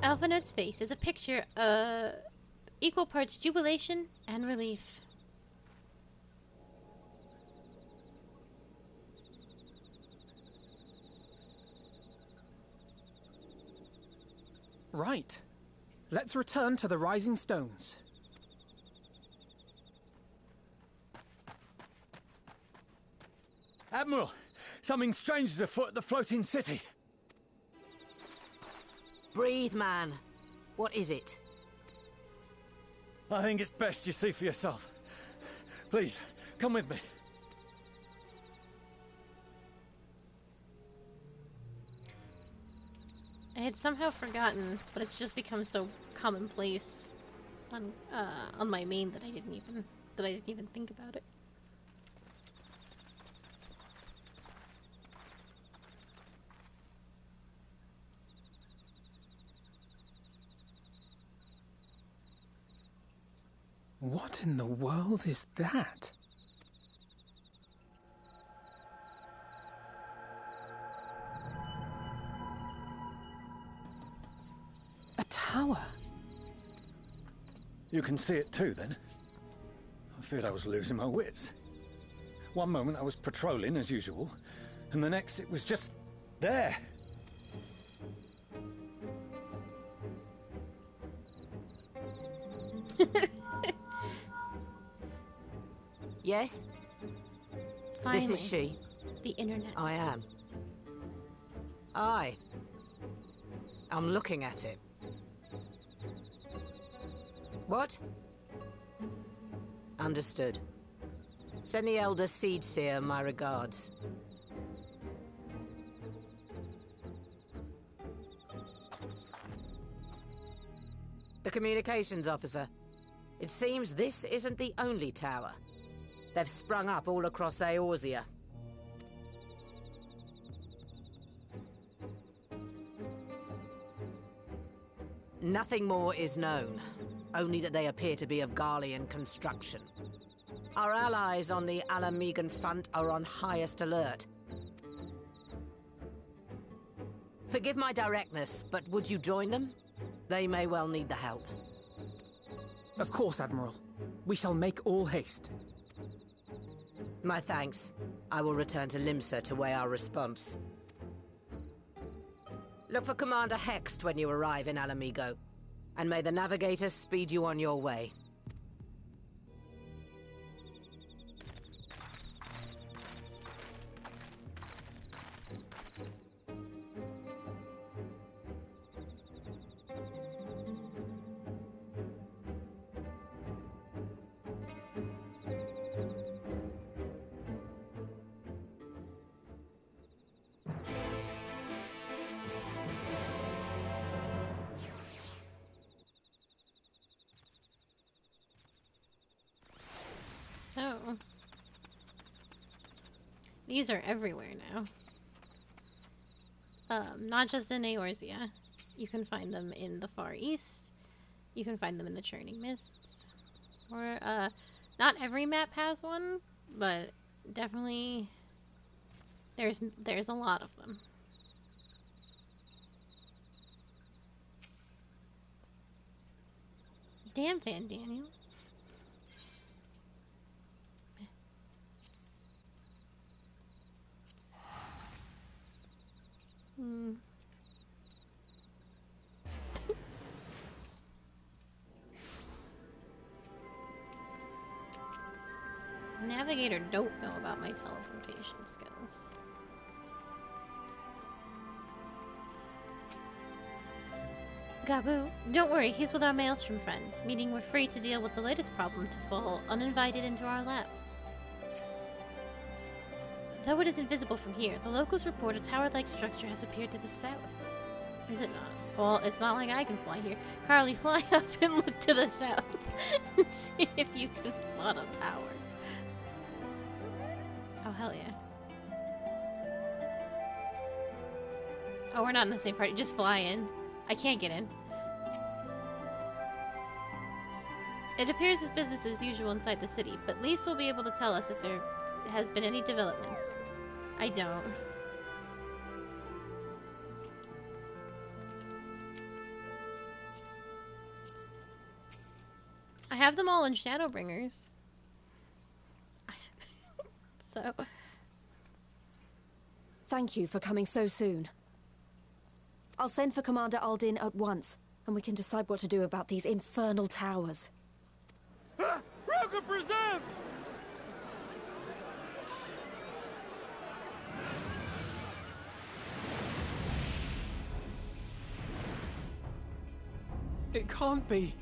Elfinard's face is a picture, equal parts jubilation and relief. Right. Let's return to the Rising Stones. Admiral, something strange is afoot at the floating city. Breathe, man. What is it? I think it's best you see for yourself. Please, come with me. I had somehow forgotten, but it's just become so commonplace on my main that I didn't even think about it. What in the world is that? A tower. You can see it too, then? I feared I was losing my wits. One moment I was patrolling as usual, and the next it was just there. Yes? Finally, This is she. the internet. I am. Aye. I'm looking at it. What? Understood. Send the Elder Seedseer my regards. The communications officer. It seems this isn't the only tower. They've sprung up all across Eorzea. Nothing more is known, only that they appear to be of Garlean construction. Our allies on the Alamegan front are on highest alert. Forgive my directness, but would you join them? They may well need the help. Of course, Admiral. We shall make all haste. My thanks. I will return to Limsa to weigh our response. Look for Commander Hext when you arrive in Alamigo, and may the Navigator speed you on your way. So, these are everywhere now. Not just in Eorzea. You can find them in the Far East. You can find them in the Churning Mists. Or, not every map has one, but definitely there's a lot of them. Damn fan, Daniel. Navigator don't know about my teleportation skills. Gabu, don't worry, he's with our Maelstrom friends, meaning we're free to deal with the latest problem to fall uninvited into our laps. Though it isn't visible from here, the locals report a tower-like structure has appeared to the south. Is it not? Well, it's not like I can fly here. Carly, fly up and look to the south and see if you can spot a tower. Oh, hell yeah. Oh, we're not in the same party. Just fly in. I can't get in. It appears as business as usual inside the city, but Lise will be able to tell us if there has been any developments. I don't. I have them all in Shadowbringers. So... Thank you for coming so soon. I'll send for Commander Aldin at once, and we can decide what to do about these infernal towers. Rogue preserved! It can't be.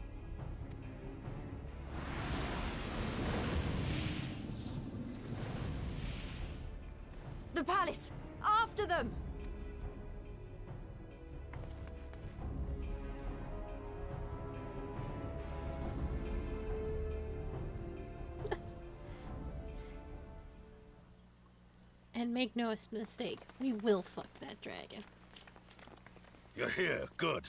The palace! After them! And make no mistake, we will fuck that dragon. You're here, good.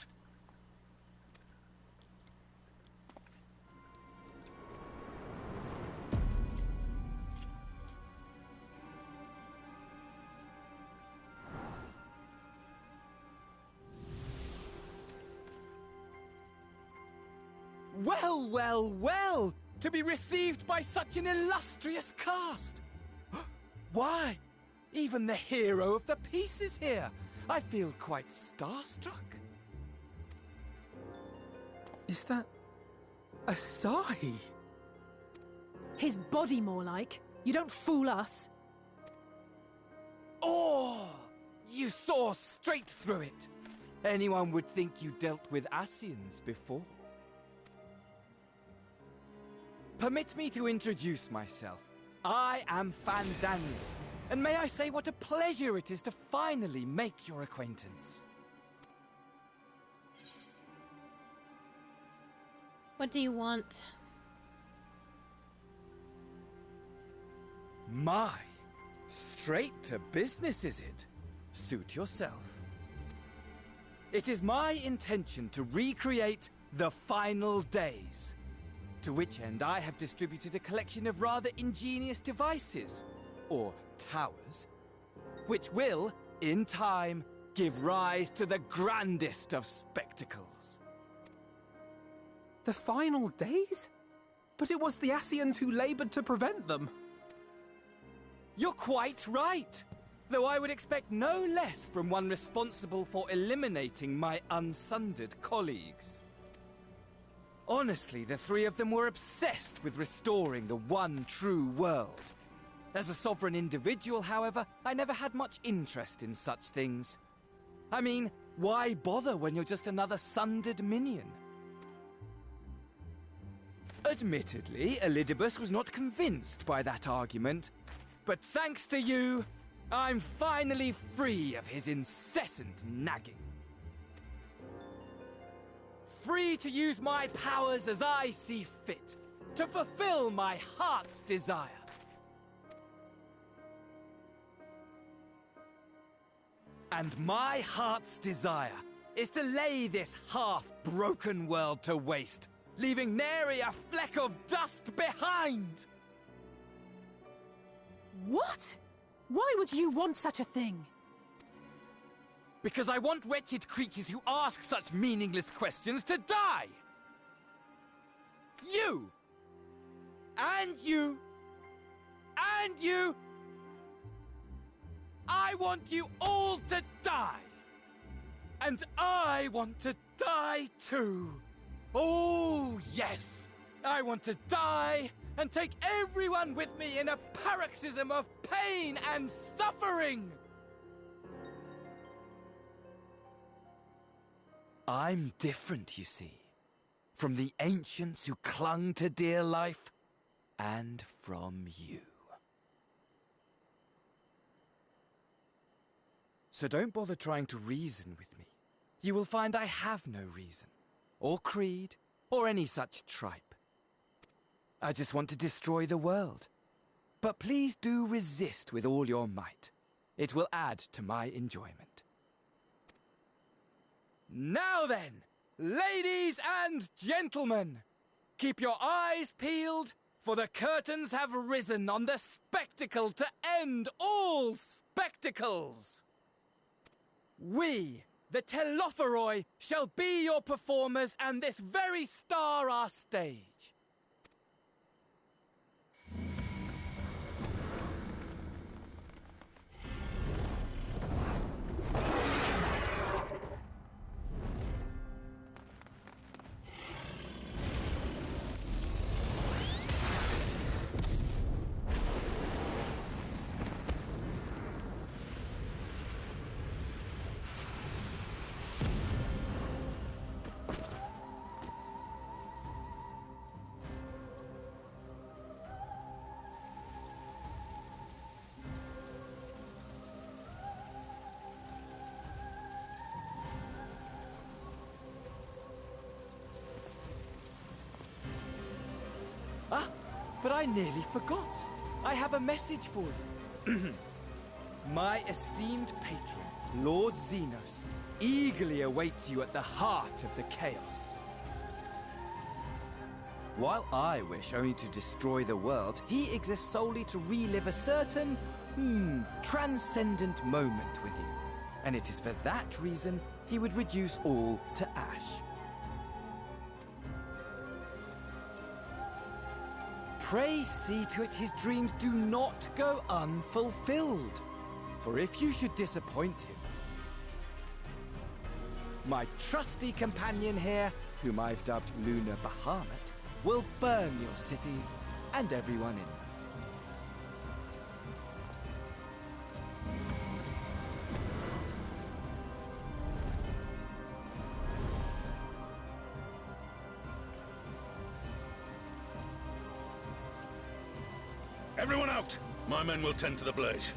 Well, well, well! To be received by such an illustrious cast! Why? Even the hero of the piece is here! I feel quite starstruck. Is that... a sigh? His body, more like. You don't fool us. Oh! You saw straight through it! Anyone would think you dealt with Ascians before. Permit me to introduce myself. I am Fandaniel, and may I say what a pleasure it is to finally make your acquaintance. What do you want? My, straight to business is it? Suit yourself. It is my intention to recreate the final days. To which end I have distributed a collection of rather ingenious devices, or towers, which will, in time, give rise to the grandest of spectacles. The final days? But it was the Ascians who labored to prevent them. You're quite right, though I would expect no less from one responsible for eliminating my unsundered colleagues. Honestly, the three of them were obsessed with restoring the one true world. As a sovereign individual, however, I never had much interest in such things. I mean, why bother when you're just another sundered minion? Admittedly, Elidibus was not convinced by that argument, but thanks to you, I'm finally free of his incessant nagging. Free to use my powers as I see fit, to fulfill my heart's desire. And my heart's desire is to lay this half-broken world to waste, leaving nary a fleck of dust behind! What? Why would you want such a thing? Because I want wretched creatures who ask such meaningless questions to die! You! And you! And you! I want you all to die! And I want to die too! Oh, yes! I want to die and take everyone with me in a paroxysm of pain and suffering! I'm different, you see. From the ancients who clung to dear life, and from you. So don't bother trying to reason with me. You will find I have no reason, or creed, or any such tripe. I just want to destroy the world. But please do resist with all your might. It will add to my enjoyment. Now then, ladies and gentlemen, keep your eyes peeled, for the curtains have risen on the spectacle to end all spectacles. We, the Telophoroi, shall be your performers, and this very star our stage. Ah, but I nearly forgot. I have a message for you. My esteemed patron, Lord Xenos, eagerly awaits you at the heart of the chaos. While I wish only to destroy the world, he exists solely to relive a certain, transcendent moment with you. And it is for that reason he would reduce all to ash. Pray see to it his dreams do not go unfulfilled. For if you should disappoint him, my trusty companion here, whom I've dubbed Lunar Bahamut, will burn your cities and everyone in them. Everyone out! My men will tend to the blaze.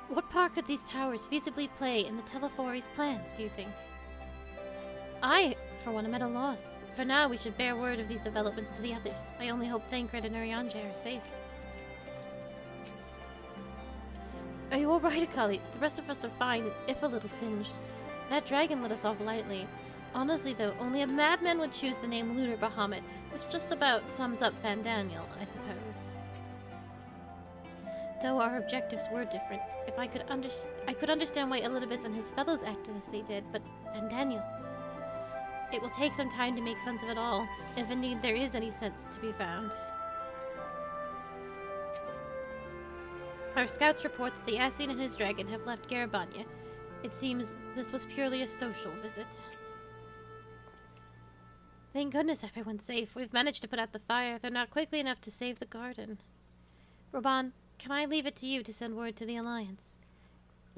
What part could these towers feasibly play in the Telophori's plans, do you think? I, for one, am at a loss. For now, we should bear word of these developments to the others. I only hope Thancred and Urianger are safe. Are you alright, Akali? The rest of us are fine, if a little singed. That dragon let us off lightly. Honestly, though, only a madman would choose the name Lunar Bahamut, which just about sums up Fandaniel, I suppose. Though our objectives were different, if I could understand why Elidibus and his fellows acted as they did, but Fandaniel... It will take some time to make sense of it all, if indeed there is any sense to be found. Our scouts report that the Ascian and his dragon have left Garabanya. It seems this was purely a social visit. Thank goodness everyone's safe. We've managed to put out the fire, though not quickly enough to save the garden. Raban, can I leave it to you to send word to the Alliance?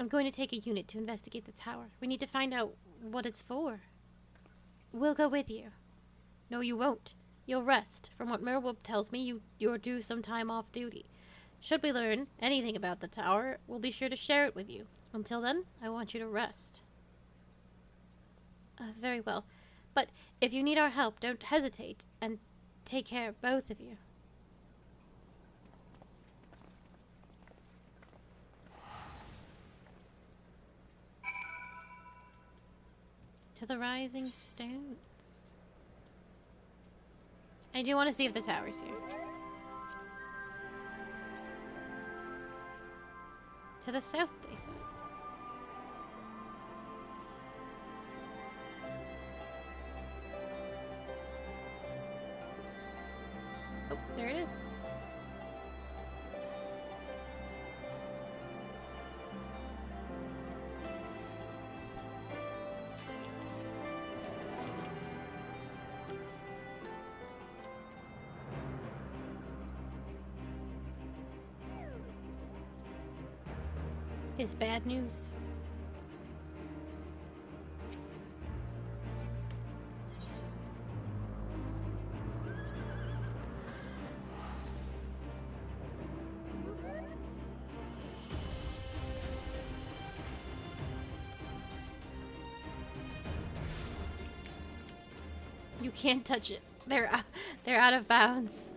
I'm going to take a unit to investigate the tower. We need to find out what it's for. We'll go with you. No, you won't. You'll rest. From what Merwolf tells me, you're due some time off duty. Should we learn anything about the tower, we'll be sure to share it with you. Until then, I want you to rest. Very well. But if you need our help, don't hesitate, and take care, both of you. To the rising stones. I do want to see if the tower's here. To the south, they said. Oh, there it is. is bad news. You can't touch it. They're out of bounds.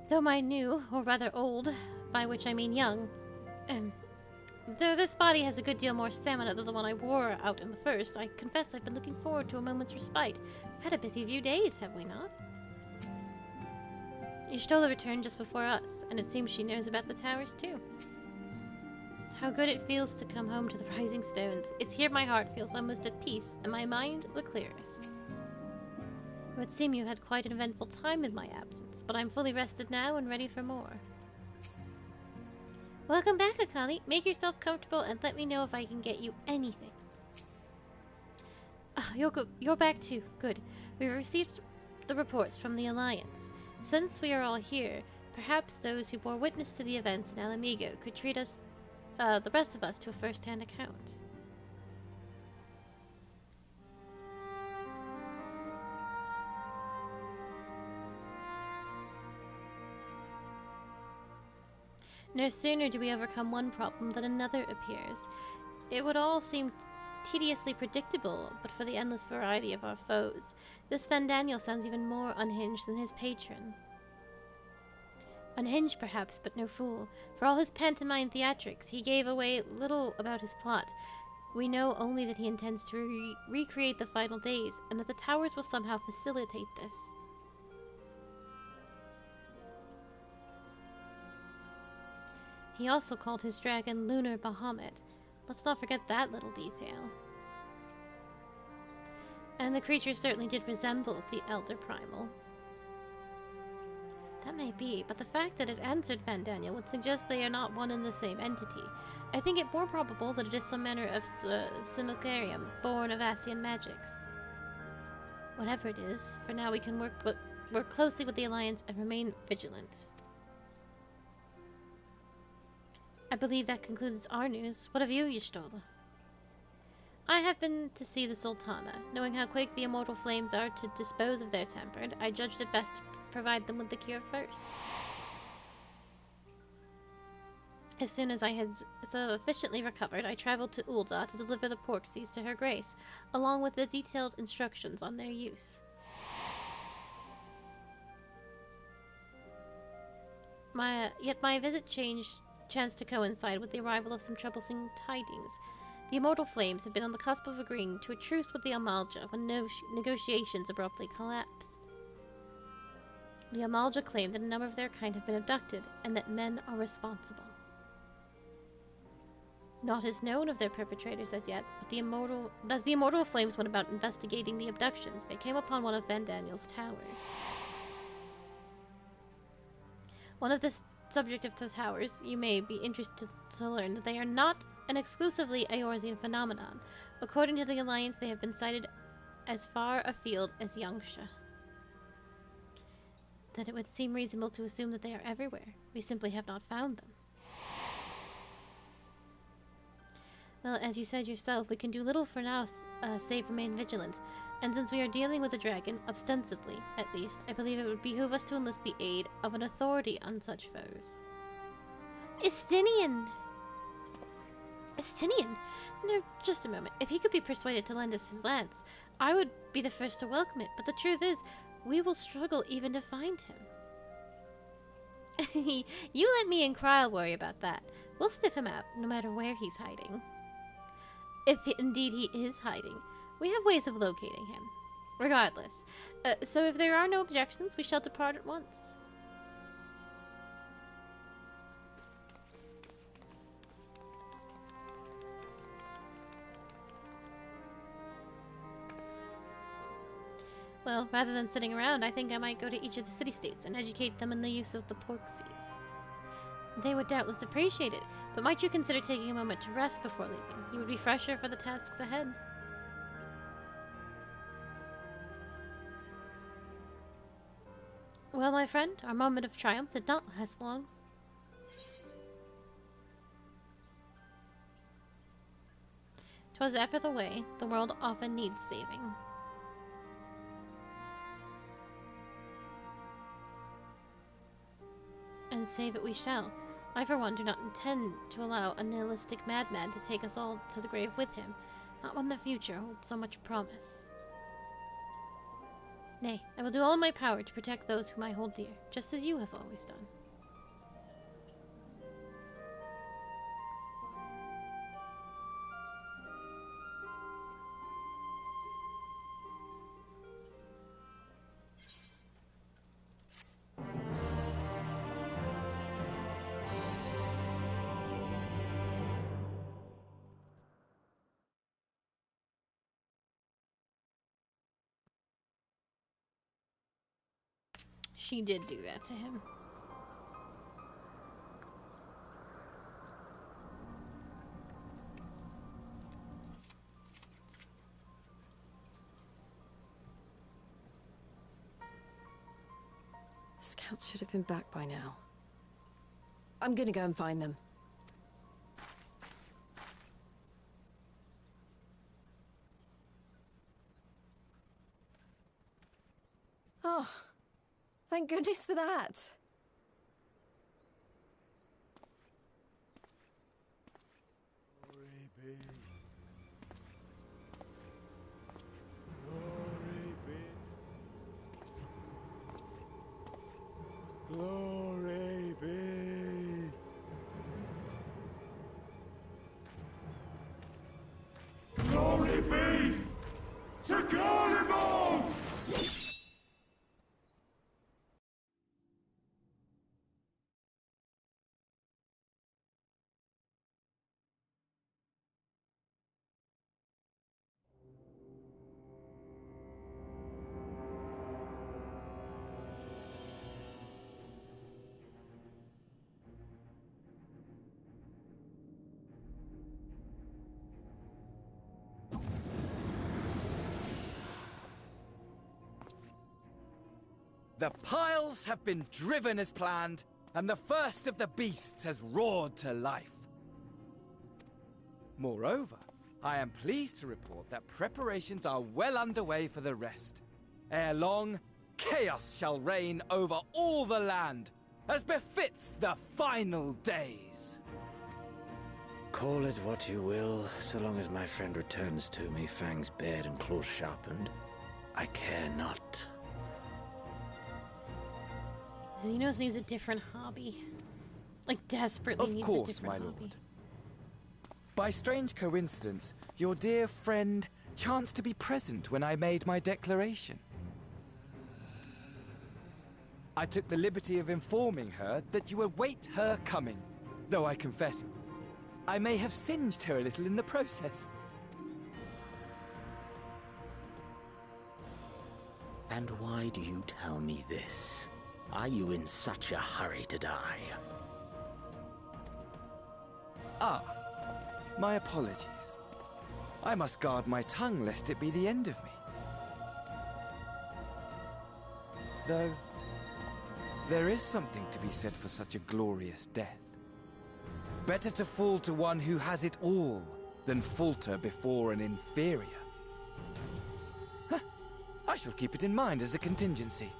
Though my new, or rather old, by which I mean young, though this body has a good deal more stamina than the one I wore out in the first, I confess I've been looking forward to a moment's respite. We've had a busy few days, have we not? Y'shtola returned just before us, and it seems she knows about the towers too. How good it feels to come home to the Rising Stones. It's here my heart feels almost at peace, and my mind the clearest. It would seem you had quite an eventful time in my absence, but I'm fully rested now and ready for more. Welcome back, Akali. Make yourself comfortable and let me know if I can get you anything. You're back too. Good. We've received the reports from the Alliance. Since we are all here, perhaps those who bore witness to the events in Alamigo could treat us, the rest of us, to a first-hand account. No sooner do we overcome one problem than another appears. It would all seem tediously predictable, but for the endless variety of our foes. This Vandaniel sounds even more unhinged than his patron. Unhinged, perhaps, but no fool. For all his pantomime theatrics, he gave away little about his plot. We know only that he intends to recreate the final days, and that the towers will somehow facilitate this. He also called his dragon Lunar Bahamut. Let's not forget that little detail. And the creature certainly did resemble the Elder Primal. That may be, but the fact that it answered Vandaniel would suggest they are not one and the same entity. I think it more probable that it is some manner of simulacrum, born of Asian magics. Whatever it is, for now we can work closely with the Alliance and remain vigilant. I believe that concludes our news. What of you, Y'shtola? I have been to see the Sultana. Knowing how quick the immortal flames are to dispose of their tempered, I judged it best to provide them with the cure first. As soon as I had sufficiently recovered, I traveled to Ul'dah to deliver the porksies to her grace, along with the detailed instructions on their use. Yet my visit chanced to coincide with the arrival of some troublesome tidings. The immortal flames had been on the cusp of agreeing to a truce with the Amalja when negotiations abruptly collapsed. The Amalja claim that a number of their kind have been abducted, and that men are responsible. Naught is known of their perpetrators as yet, but as the immortal flames went about investigating the abductions, they came upon one of Vandaniel's towers. One of the subject of the towers, you may be interested to learn that they are not an exclusively Eorzean phenomenon. According to the Alliance, they have been sighted as far afield as Yangsha. Then it would seem reasonable to assume that they are everywhere. We simply have not found them. Well, as you said yourself, we can do little for now save remain vigilant. And since we are dealing with a dragon, ostensibly, at least, I believe it would behoove us to enlist the aid of an authority on such foes. Estinian! Estinian? No, just a moment. If he could be persuaded to lend us his lance, I would be the first to welcome it, but the truth is, we will struggle even to find him. You let me and Kryl worry about that. We'll sniff him out, no matter where he's hiding. If indeed he is hiding. We have ways of locating him. Regardless. So if there are no objections, we shall depart at once. Well, rather than sitting around, I think I might go to each of the city-states and educate them in the use of the porksies. They would doubtless appreciate it, but might you consider taking a moment to rest before leaving? You would be fresher for the tasks ahead. Well, my friend, our moment of triumph did not last long. "'Twas ever the way, the world often needs saving." And save it we shall. I, for one, do not intend to allow a nihilistic madman to take us all to the grave with him, not when the future holds so much promise. Nay, I will do all in my power to protect those whom I hold dear, just as you have always done. She did do that to him. The scouts should have been back by now. I'm gonna go and find them. Oh, thank goodness for that. Glory be. Glory be to Garibald! The piles have been driven as planned, and the first of the beasts has roared to life. Moreover, I am pleased to report that preparations are well underway for the rest. Ere long, chaos shall reign over all the land, as befits the final days. Call it what you will, so long as my friend returns to me, fangs bared and claws sharpened. I care not. Xenos needs a different hobby. Like, desperately needs a different hobby. Of course, my lord. By strange coincidence, your dear friend chanced to be present when I made my declaration. I took the liberty of informing her that you await her coming, though I confess, I may have singed her a little in the process. And why do you tell me this? Are you in such a hurry to die? Ah, my apologies. I must guard my tongue lest it be the end of me. Though, there is something to be said for such a glorious death. Better to fall to one who has it all than falter before an inferior. I shall keep it in mind as a contingency.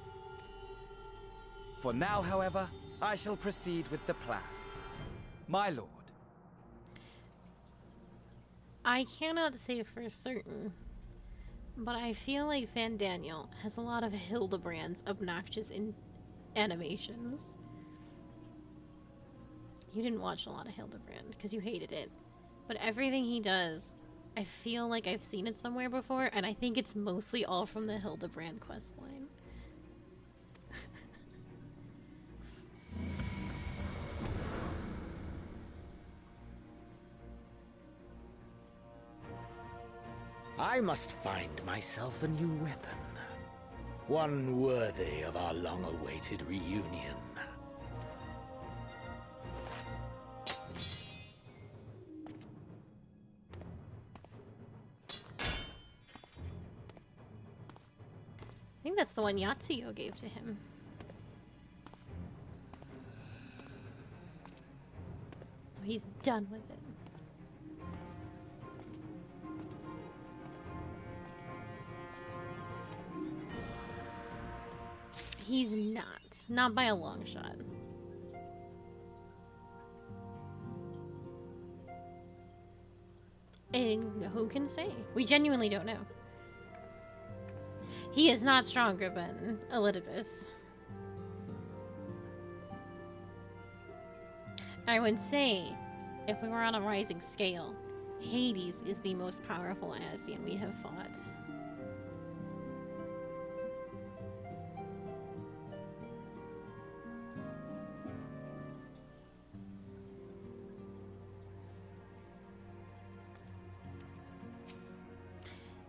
For now, however, I shall proceed with the plan. My lord. I cannot say for certain, but I feel like Van Daniel has a lot of Hildebrand's obnoxious animations. You didn't watch a lot of Hildebrand because you hated it, but everything he does, I feel like I've seen it somewhere before, and I think it's mostly all from the Hildebrand questline. I must find myself a new weapon. One worthy of our long-awaited reunion. think that's the one Yatsuyo gave to him. Oh, he's done with it. He's not. Not by a long shot. And who can say? We genuinely don't know. He is not stronger than Elidibus. I would say, if we were on a rising scale, Hades is the most powerful Ascian we have fought.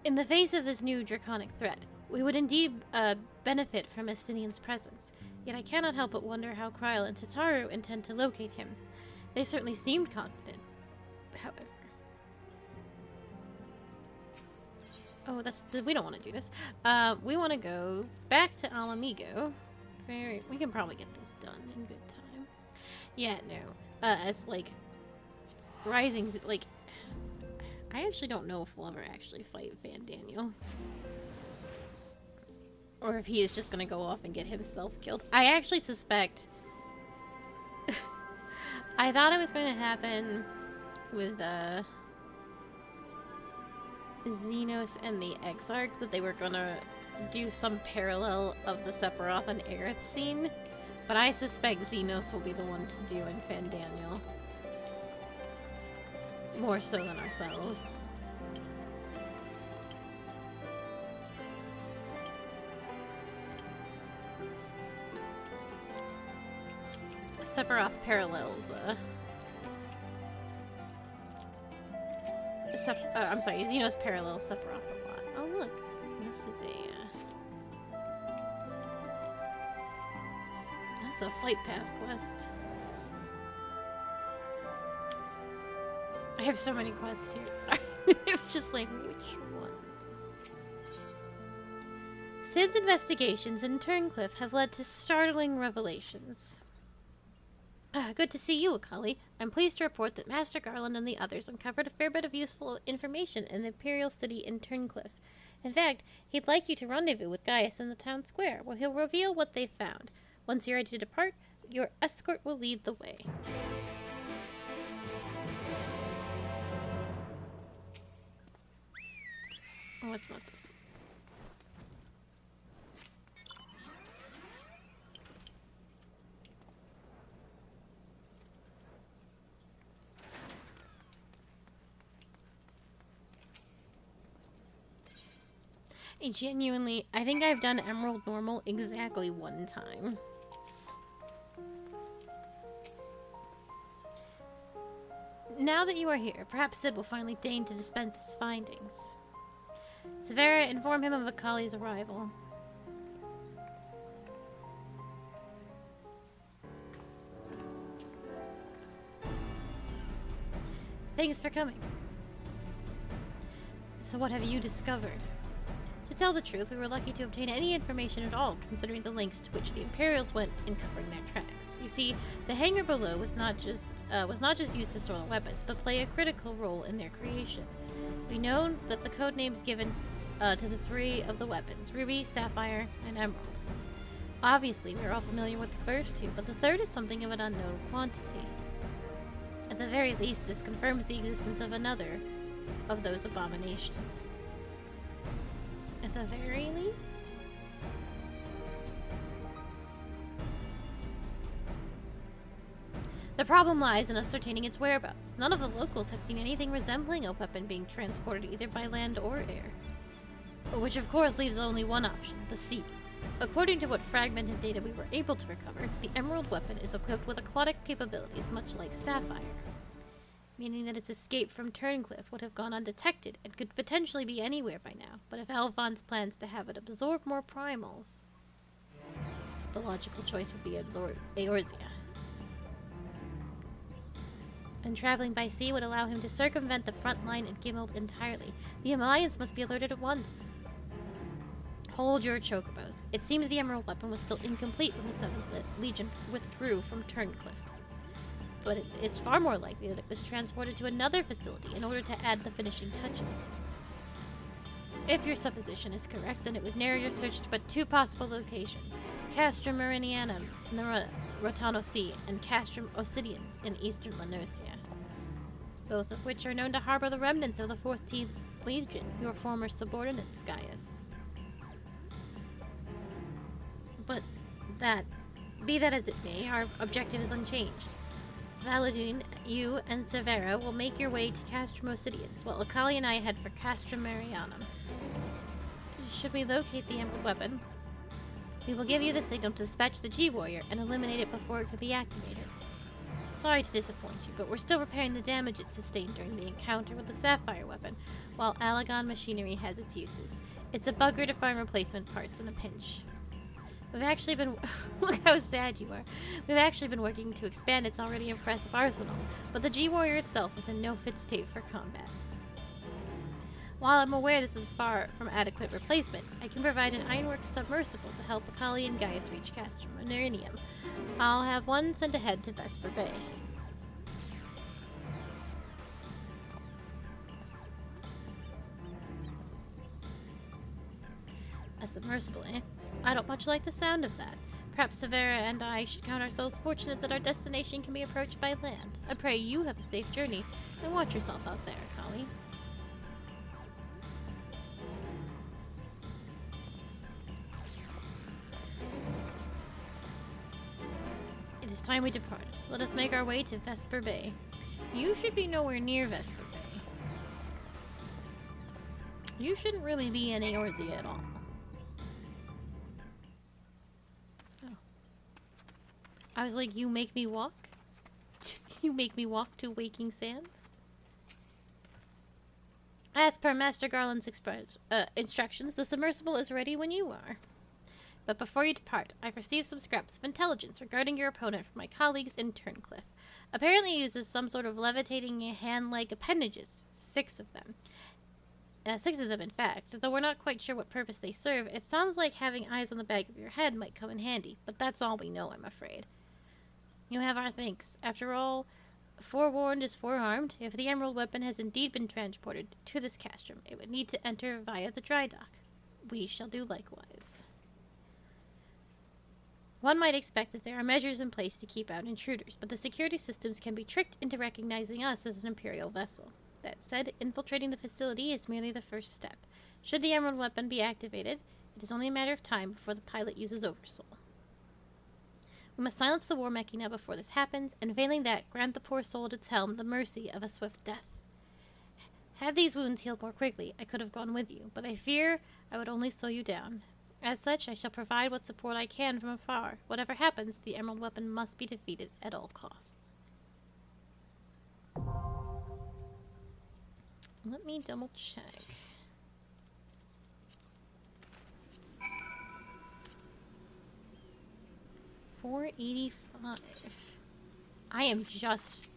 In the face of this new draconic threat, we would indeed benefit from Estinian's presence. Yet I cannot help but wonder how Kryl and Tataru intend to locate him. They certainly seemed confident. However... Oh, we don't want to do this. We want to go back to Alamigo. We can probably get this done in good time. Yeah, no. As, like, Rising... Like... I actually don't know if we'll ever actually fight Van Daniel. Or if he is just gonna go off and get himself killed. I actually suspect... I thought it was going to happen with, Xenos and the Exarch, that they were gonna do some parallel of the Sephiroth and Aerith scene. But I suspect Xenos will be the one to do in Van Daniel. More so than ourselves. Sephiroth parallels, I'm sorry, Xenos parallels Sephiroth a lot. Oh look, this is that's a flight path quest. I have so many quests here, sorry. It was just like, which one? Sid's investigations in Turncliffe have led to startling revelations. Good to see you, Akali. I'm pleased to report that Master Garland and the others uncovered a fair bit of useful information in the Imperial City in Turncliffe. In fact, he'd like you to rendezvous with Gaius in the town square, where he'll reveal what they've found. Once you're ready to depart, your escort will lead the way. Oh, it's not this one. I think I've done Emerald Normal exactly one time. Now that you are here, perhaps Sid will finally deign to dispense his findings. Severa, inform him of Akali's arrival. Thanks for coming. So what have you discovered? To tell the truth, we were lucky to obtain any information at all, considering the lengths to which the Imperials went in covering their tracks. You see, the hangar below was not just used to store the weapons, but play a critical role in their creation. We know that the code names given to the three of the weapons, Ruby, Sapphire, and Emerald. Obviously, we're all familiar with the first two, but the third is something of an unknown quantity. At the very least, this confirms the existence of another of those abominations. At the very least? The problem lies in ascertaining its whereabouts. None of the locals have seen anything resembling a weapon being transported either by land or air. Which of course leaves only one option, the sea. According to what fragmented data we were able to recover, the Emerald weapon is equipped with aquatic capabilities much like Sapphire. Meaning that its escape from Turncliffe would have gone undetected and could potentially be anywhere by now. But if Alphonse plans to have it absorb more primals, the logical choice would be absorb Eorzea. And traveling by sea would allow him to circumvent the front line at Gimelt entirely. The Alliance must be alerted at once. Hold your chocobos. It seems the emerald weapon was still incomplete when the 7th Legion withdrew from Turncliffe. But it's far more likely that it was transported to another facility in order to add the finishing touches. If your supposition is correct, then it would narrow your search to but 2 possible locations: Castrum Marinianum in the Rotano Sea and Castrum Obsidians in eastern Lanusia, both of which are known to harbor the remnants of the 14th Legion, your former subordinates, Gaius. But be that as it may, our objective is unchanged. Valadine, you, and Severa will make your way to Castrum Obsidians, while Akali and I head for Castrum Marianum. Should we locate the emerald weapon, we will give you the signal to dispatch the G-Warrior and eliminate it before it can be activated. Sorry to disappoint you, but we're still repairing the damage it sustained during the encounter with the Sapphire weapon, while Alagon machinery has its uses. It's a bugger to find replacement parts in a pinch. We've actually been... Look how sad you are. We've actually been working to expand its already impressive arsenal, but the G-Warrior itself is in no fit state for combat. While I'm aware this is far from adequate replacement, I can provide an ironworks submersible to help Akali and Gaius reach Castrum Marinium. I'll have one sent ahead to Vesper Bay. A submersible, eh? I don't much like the sound of that. Perhaps Severa and I should count ourselves fortunate that our destination can be approached by land. I pray you have a safe journey, and watch yourself out there, Akali. It is time we departed. Let us make our way to Vesper Bay. You should be nowhere near Vesper Bay. You shouldn't really be in Eorzea at all. I was like, you make me walk? You make me walk to Waking Sands? As per Master Garland's instructions, the submersible is ready when you are. But before you depart, I've received some scraps of intelligence regarding your opponent from my colleagues in Turncliffe. Apparently he uses some sort of levitating hand-like appendages. 6 of them. 6 of them, in fact. Though we're not quite sure what purpose they serve, it sounds like having eyes on the back of your head might come in handy, but that's all we know, I'm afraid. You have our thanks. After all, forewarned is forearmed. If the emerald weapon has indeed been transported to this castrum, it would need to enter via the dry dock. We shall do likewise. One might expect that there are measures in place to keep out intruders, but the security systems can be tricked into recognizing us as an Imperial vessel. That said, infiltrating the facility is merely the first step. Should the emerald weapon be activated, it is only a matter of time before the pilot uses Oversoul. We must silence the war machina before this happens, and failing that, grant the poor soul at its helm the mercy of a swift death. Had these wounds healed more quickly, I could have gone with you, but I fear I would only slow you down. As such, I shall provide what support I can from afar. Whatever happens, the emerald weapon must be defeated at all costs. Let me double check. $485. I am just...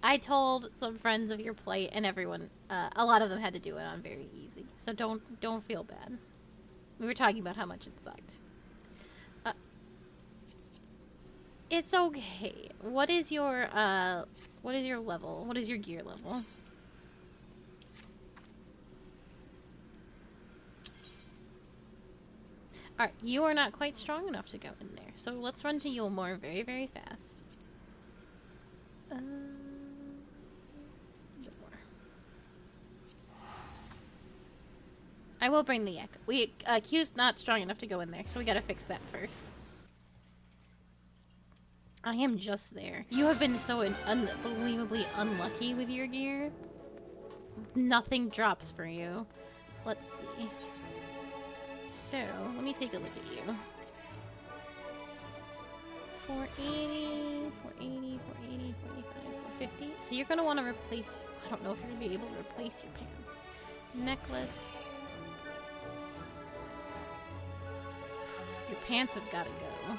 I told some friends of your plight, and everyone, a lot of them had to do it on very easy. So don't feel bad. We were talking about how much it sucked. It's okay. What is your level? What is your gear level? Alright, you are not quite strong enough to go in there. So let's run to Yulmore very, very fast. I will bring the echo. Q's not strong enough to go in there, so we gotta fix that first. I am just there. You have been so unbelievably unlucky with your gear. Nothing drops for you. Let's see. So, let me take a look at you. 480, 480, 480, 485, 450. So you're gonna want to replace... I don't know if you're gonna be able to replace your pants. Necklace. Your pants have gotta go.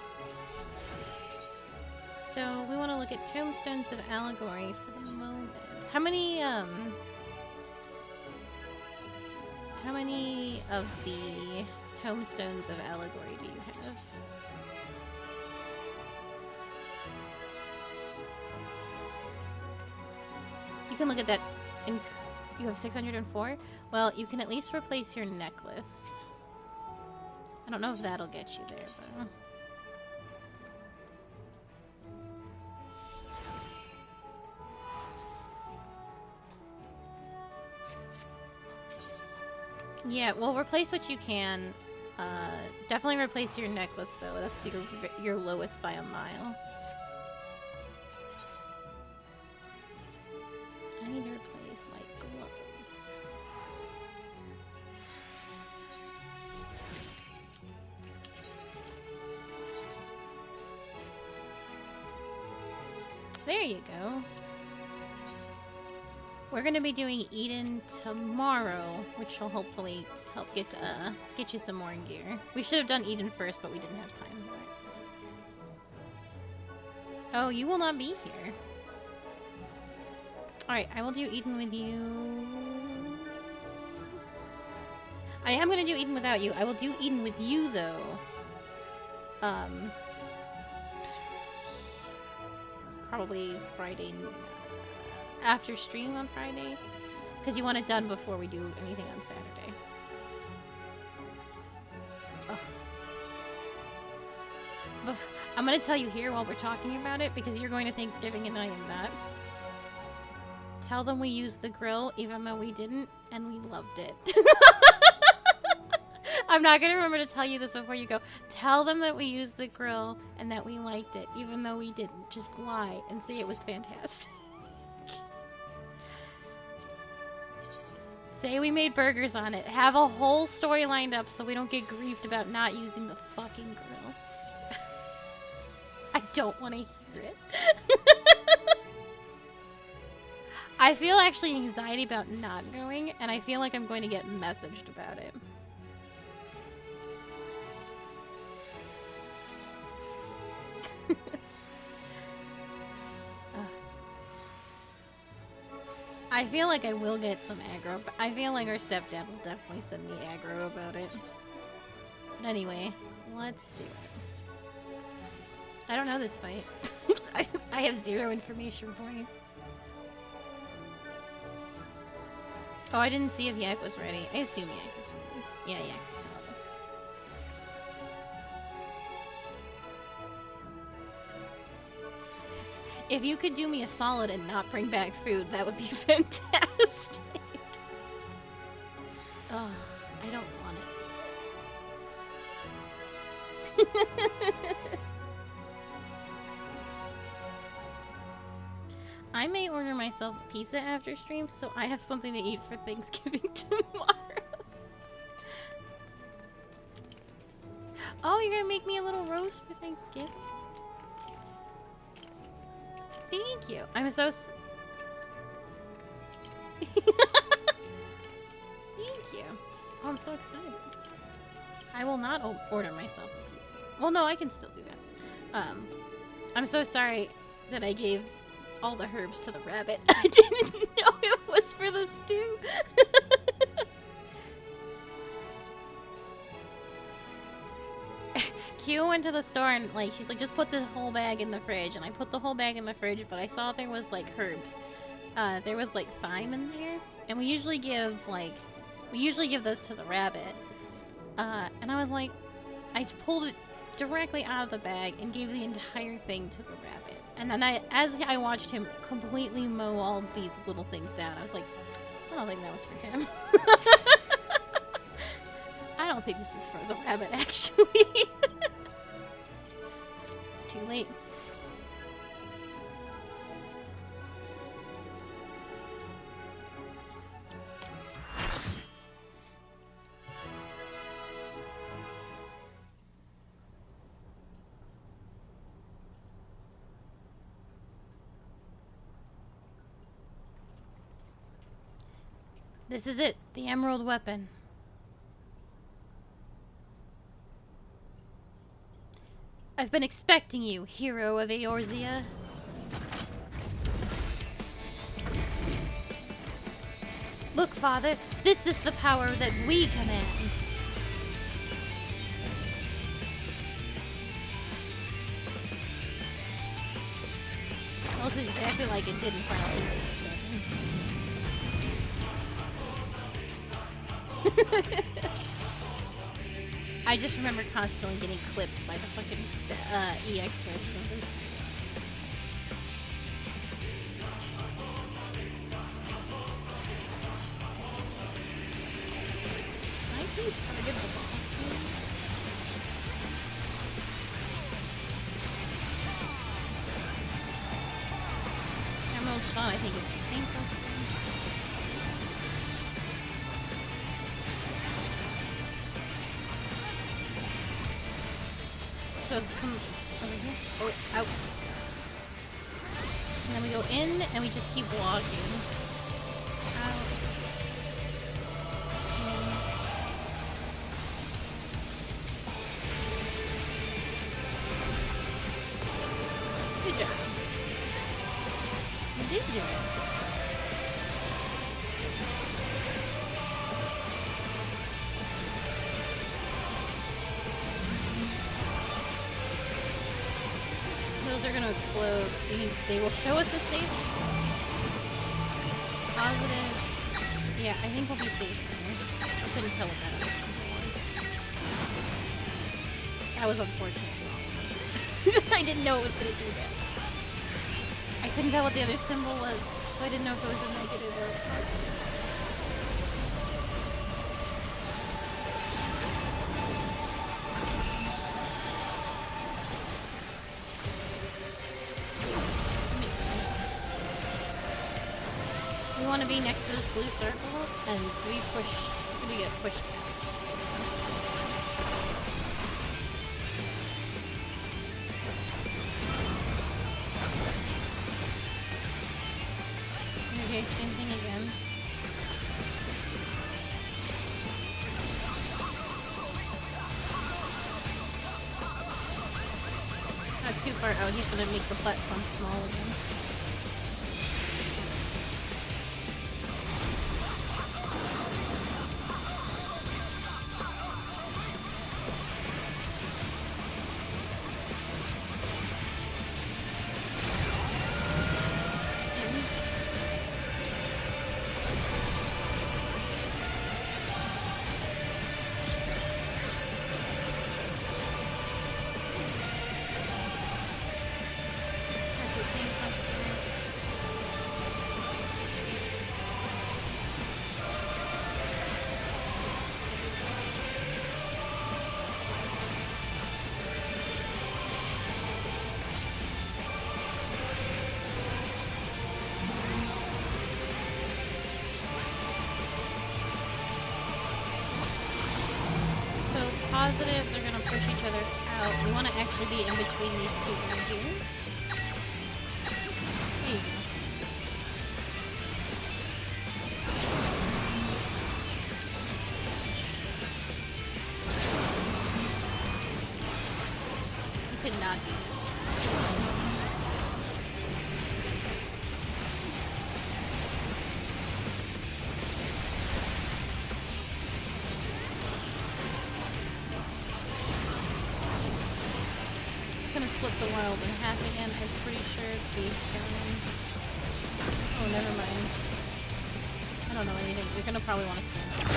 So we want to look at Tombstones of Allegory for the moment. How many of the Tombstones of Allegory do you have? You can look at that. You have 604? Well, you can at least replace your necklace. I don't know if that'll get you there, but... Yeah, well, replace what you can. Definitely replace your necklace, though. That's your lowest by a mile. I need to replace my gloves. There you go. We're gonna be doing Eden tomorrow, which will hopefully help get you some more gear. We should have done Eden first, but we didn't have time. Oh, you will not be here. Alright, I will do Eden with you. I am gonna do Eden without you. I will do Eden with you, though. Probably Friday, after stream on Friday. Because you want it done before we do anything on Saturday. Ugh. I'm gonna tell you here while we're talking about it, because you're going to Thanksgiving and I am not. Tell them we used the grill, even though we didn't, and we loved it. I'm not gonna remember to tell you this before you go. Tell them that we used the grill and that we liked it, even though we didn't. Just lie and say it was fantastic. Say we made burgers on it. Have a whole story lined up so we don't get griefed about not using the fucking grill. I don't want to hear it. I feel actually anxiety about not going, and I feel like I'm going to get messaged about it. I feel like I will get some aggro, but I feel like our stepdad will definitely send me aggro about it. But anyway, let's do it. I don't know this fight. I have zero information for you. Oh, I didn't see if Yak was ready. I assume Yak is ready. Yeah, Yak's ready. If you could do me a solid and not bring back food, that would be fantastic. Oh, I don't want it. I may order myself a pizza after stream, so I have something to eat for Thanksgiving tomorrow. Oh, you're gonna make me a little roast for Thanksgiving? Thank you. I'm so Thank you. Oh, I'm so excited. I will not order myself a pizza. Well, no, I can still do that. I'm so sorry that I gave all the herbs to the rabbit. I didn't know it was for the stew. Q went to the store and she's like, just put the whole bag in the fridge, and I put the whole bag in the fridge, but I saw there was herbs. There was thyme in there, and we usually give those to the rabbit. And I was like, I pulled it directly out of the bag and gave the entire thing to the rabbit. And then as I watched him completely mow all these little things down, I was like, I don't think that was for him. I don't think this is for the rabbit, actually. It's too late. This is it, the emerald weapon. I've been expecting you, hero of Eorzea. Look, Father, this is the power that we command. Looks exactly like it did in Final Fantasy VII. I just remember constantly getting clipped by the fucking EX version. I please target the boss. Emerald Shot, I think it's the same person. So let's come over here. Oh, out. And then we go in and we just keep walking. Out. Good job. You did do it. Those are going to explode. They will show us the state. Positive. Yeah, I think we'll be safe there. I couldn't tell what that other symbol was. That was unfortunate. I didn't know it was going to do that. I couldn't tell what the other symbol was, so I didn't know if it was a negative or a positive. We want to be next to this blue circle, and we get pushed back. Okay, same thing again. Not too far out, he's gonna make the platform small again. Positives are going to push each other out. We want to actually be in between these two right here. There you go. You could not do that. Split the world in half again, I'm pretty sure base down. Oh, never mind. I don't know anything. You're gonna probably want to stand up.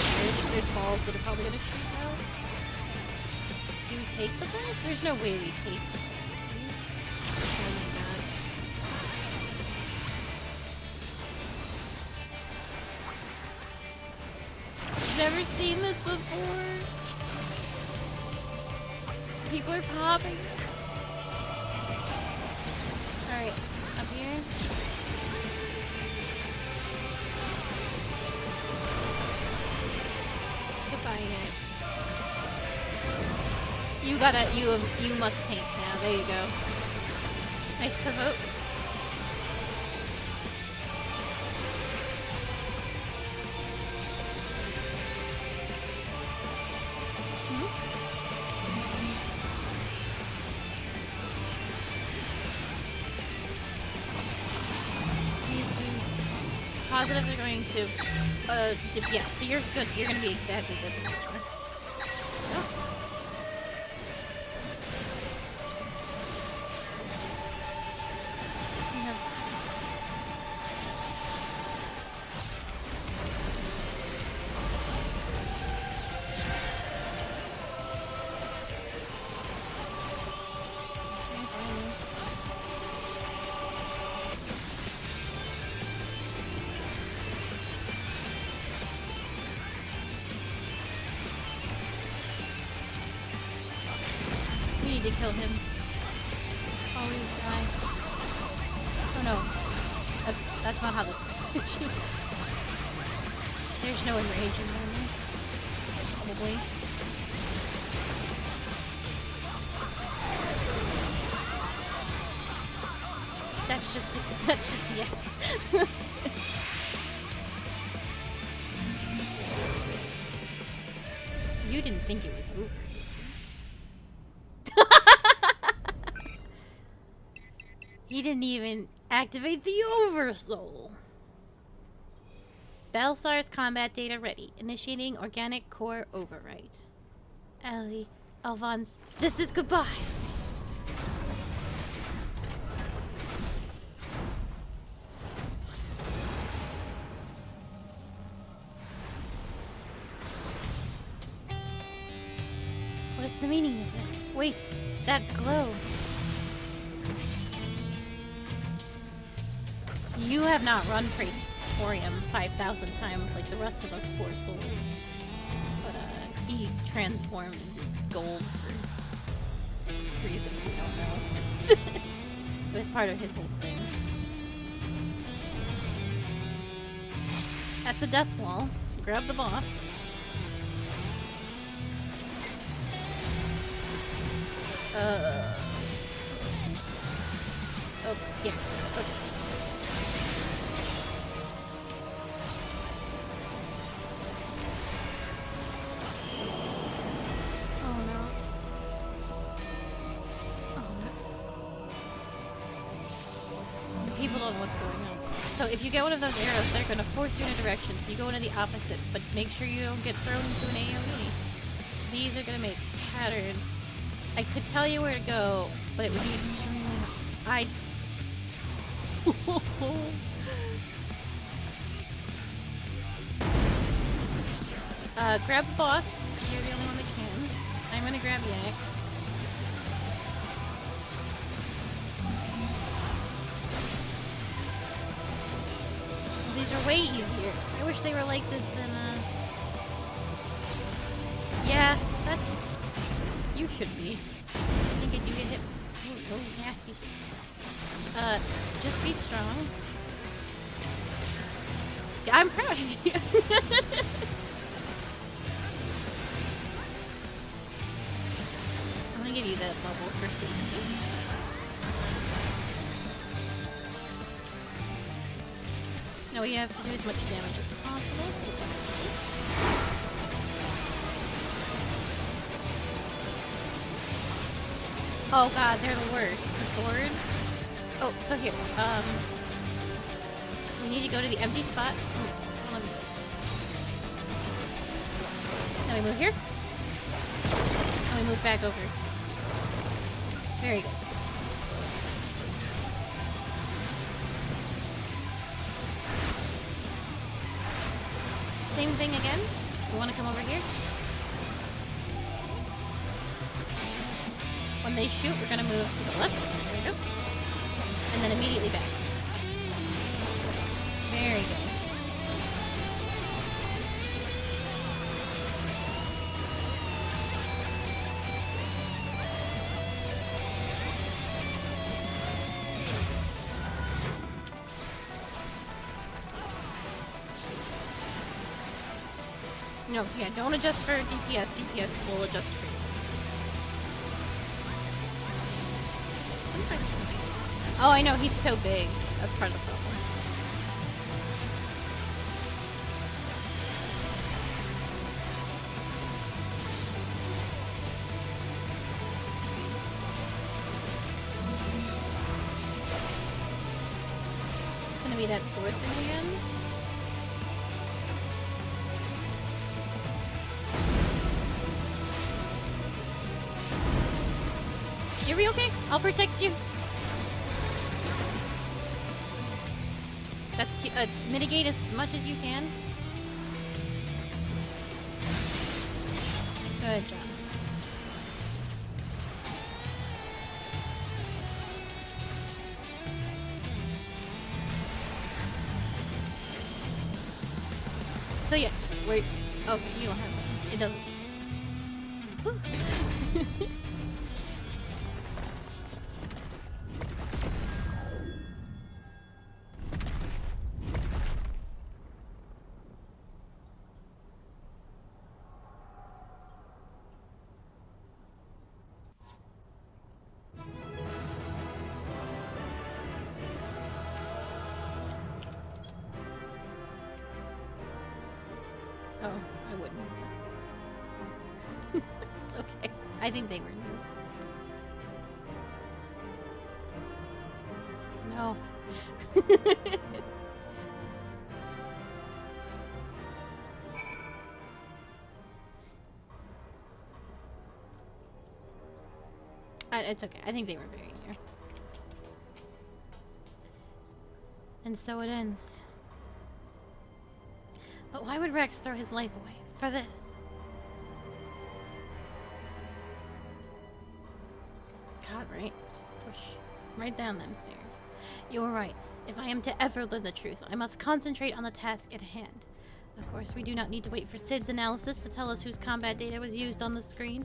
There's balls that are probably gonna shoot out. Do we take the blast? There's no way we take the blast. Oh my god. I've never seen this before. People are popping. Alright, up here. Goodbye, Nick. You must tank now. There you go. Nice provoke. positives are going to, yeah, so you're good. You're gonna be exactly good. Oh. To kill him. Always die. Oh no. That's not how this works. There's no enrage in there. Probably. That's just the X. You didn't think it was over. He didn't even activate the Oversoul. Belsar's combat data ready. Initiating organic core overwrite. Ellie, Alphonse, this is goodbye. What is the meaning of this? Wait, that glow. You have not run Praetorium 5,000 times like the rest of us poor souls. But, he transformed into gold for reasons we don't know. It was part of his whole thing. That's a death wall. Grab the boss. Oh, yeah. Okay. People don't know what's going on. So if you get one of those arrows, they're going to force you in a direction, so you go into the opposite, but make sure you don't get thrown into an AoE. These are going to make patterns. I could tell you where to go, but it would be extremely... grab the boss. You're the only one that can. I'm going to grab Yak. These are way easier. I wish they were like this in, yeah, that's... You should be. I think I do get hit. Ooh, nasty. Just be strong. Yeah, I'm proud of you. I'm gonna give you that bubble for safety. Now we have to do as much damage as possible. Oh god, they're the worst. The swords. Oh, so here. We need to go to the empty spot. Hold on. Now we move here. And we move back over. Very good. Same thing again. You want to come over here? When they shoot, we're going to move to the left. There we go. And then immediately back. Very good. No, yeah, don't adjust for DPS. DPS will adjust for you. Oh, I know, he's so big. That's part of the problem. It's gonna be that sword thing again. I'll protect you. That's mitigate as much as you can. Good job. So yeah, wait. Okay, you don't have it. It doesn't. Whew. Oh, I wouldn't. It's okay. I think they were new. No. It's okay. I think they were very near. And so it ends. But why would Rex throw his life away for this? God, right? Just push right down them stairs. You were right. If I am to ever learn the truth, I must concentrate on the task at hand. Of course, we do not need to wait for Sid's analysis to tell us whose combat data was used on the screen.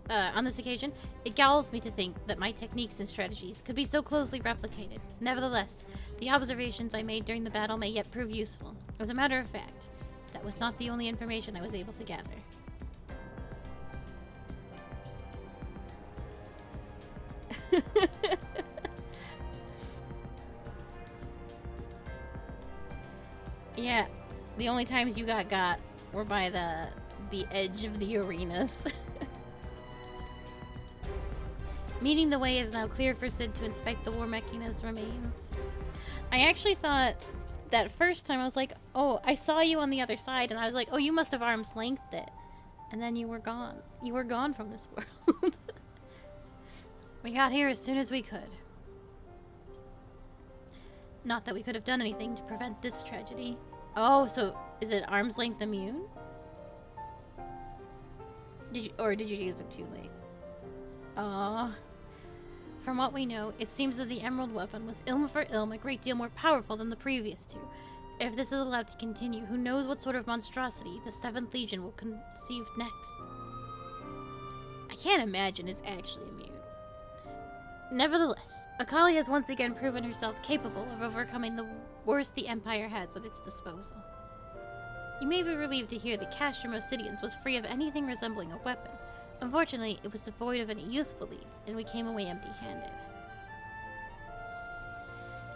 On this occasion, it galls me to think that my techniques and strategies could be so closely replicated. Nevertheless, the observations I made during the battle may yet prove useful. As a matter of fact, that was not the only information I was able to gather. Yeah, the only times you got were by the edge of the arenas. Meeting the way is now clear for Sid to inspect the war mechanist remains. I actually thought that first time I was like, oh, I saw you on the other side, and I was like, oh, you must have arm's lengthed it. And then you were gone. You were gone from this world. We got here as soon as we could. Not that we could have done anything to prevent this tragedy. Oh, so is it arm's length immune? Did you use it too late? From what we know, it seems that the emerald weapon was ilm for ilm a great deal more powerful than the previous two. If this is allowed to continue, who knows what sort of monstrosity the 7th Legion will conceive next. I can't imagine it's actually immune. Nevertheless, Akali has once again proven herself capable of overcoming the worst the Empire has at its disposal. You may be relieved to hear that Castrum Obsidians was free of anything resembling a weapon. Unfortunately, it was devoid of any useful leads, and we came away empty-handed.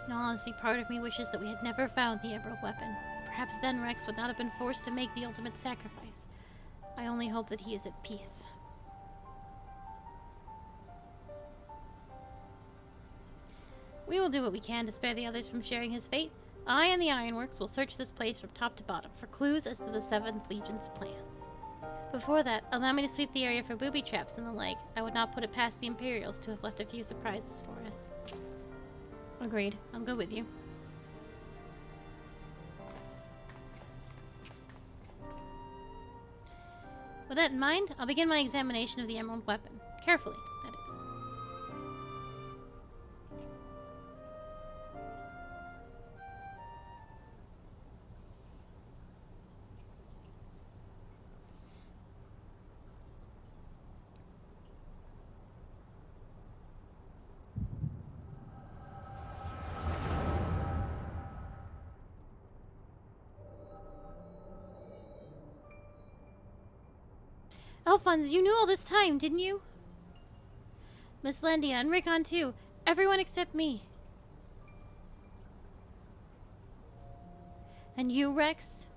In all honesty, part of me wishes that we had never found the emerald weapon. Perhaps then Rex would not have been forced to make the ultimate sacrifice. I only hope that he is at peace. We will do what we can to spare the others from sharing his fate. I and the Ironworks will search this place from top to bottom for clues as to the 7th Legion's plans. Before that, allow me to sweep the area for booby traps and the like. I would not put it past the Imperials to have left a few surprises for us. Agreed. I'll go with you. With that in mind, I'll begin my examination of the emerald weapon. Carefully, that is. Alphonse, you knew all this time, didn't you? Miss Landia and Rickon too. Everyone except me. And you, Rex?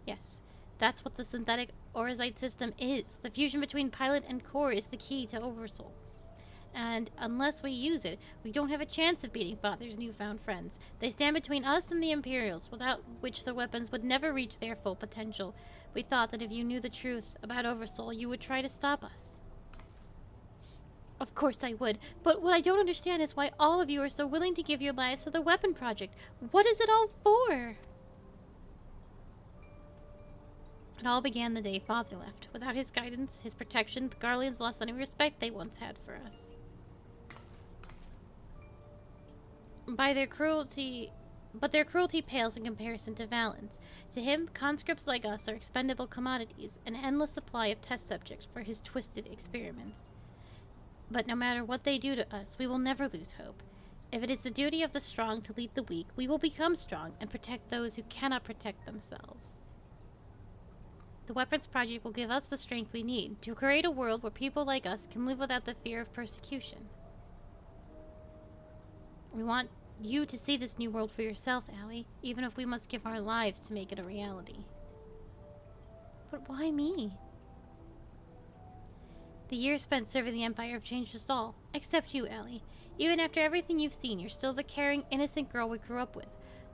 Yes, that's what the synthetic Orazite system is. The fusion between pilot and core is the key to Oversoul. And unless we use it, we don't have a chance of beating Father's newfound friends. They stand between us and the Imperials, without which the weapons would never reach their full potential. We thought that if you knew the truth about Oversoul, you would try to stop us. Of course I would, but what I don't understand is why all of you are so willing to give your lives for the weapon project. What is it all for? It all began the day Father left. Without his guidance, his protection, the Garleans lost any respect they once had for us. But their cruelty pales in comparison to Valen's. To him, conscripts like us are expendable commodities, an endless supply of test subjects for his twisted experiments. But no matter what they do to us, we will never lose hope. If it is the duty of the strong to lead the weak, we will become strong and protect those who cannot protect themselves. The weapons project will give us the strength we need to create a world where people like us can live without the fear of persecution. We want you to see this new world for yourself, Allie, even if we must give our lives to make it a reality. But why me? The years spent serving the Empire have changed us all, except you, Allie. Even after everything you've seen, you're still the caring, innocent girl we grew up with.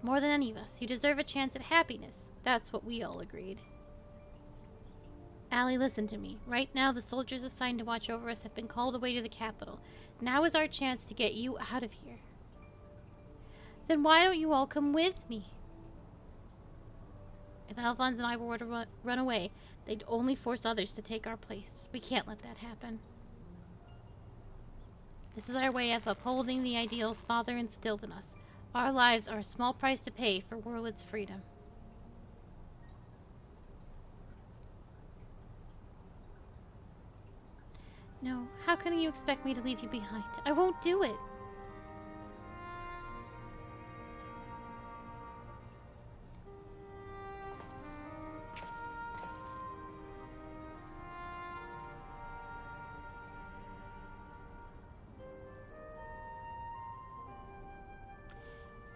More than any of us, you deserve a chance at happiness. That's what we all agreed. Allie, listen to me. Right now, the soldiers assigned to watch over us have been called away to the capital. Now is our chance to get you out of here. Then why don't you all come with me? If Alphonse and I were to run away, they'd only force others to take our place. We can't let that happen. This is our way of upholding the ideals Father instilled in us. Our lives are a small price to pay for Werlit's freedom. No, how can you expect me to leave you behind? I won't do it.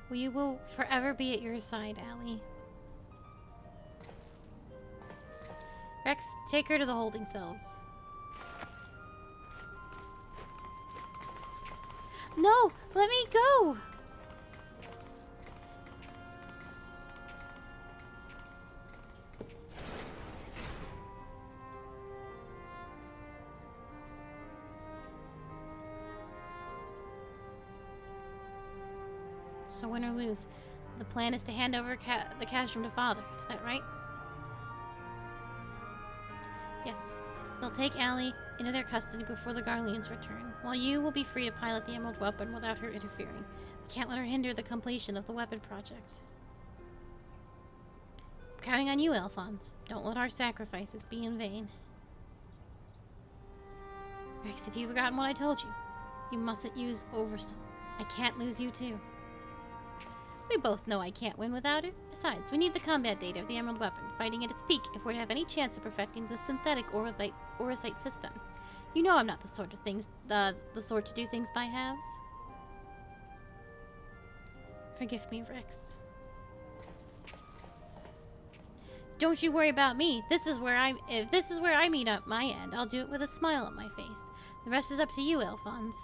We will forever be at your side, Allie. Rex, take her to the holding cells. No! Let me go! So win or lose, the plan is to hand over the castrum to Father. Is that right? Yes. They'll take Allie into their custody before the Garleans return, while you will be free to pilot the Emerald Weapon without her interfering. We can't let her hinder the completion of the weapon project. I'm counting on you, Alphonse. Don't let our sacrifices be in vain. Rex, have you forgotten what I told you? You mustn't use Oversoul. I can't lose you too. We both know I can't win without it. Besides, we need the combat data of the Emerald Weapon, fighting at its peak if we're to have any chance of perfecting the synthetic Aurosite system. You know I'm not the sort to do things by halves. Forgive me, Rex. Don't you worry about me. If this is where I meet up my end, I'll do it with a smile on my face. The rest is up to you, Alphonse.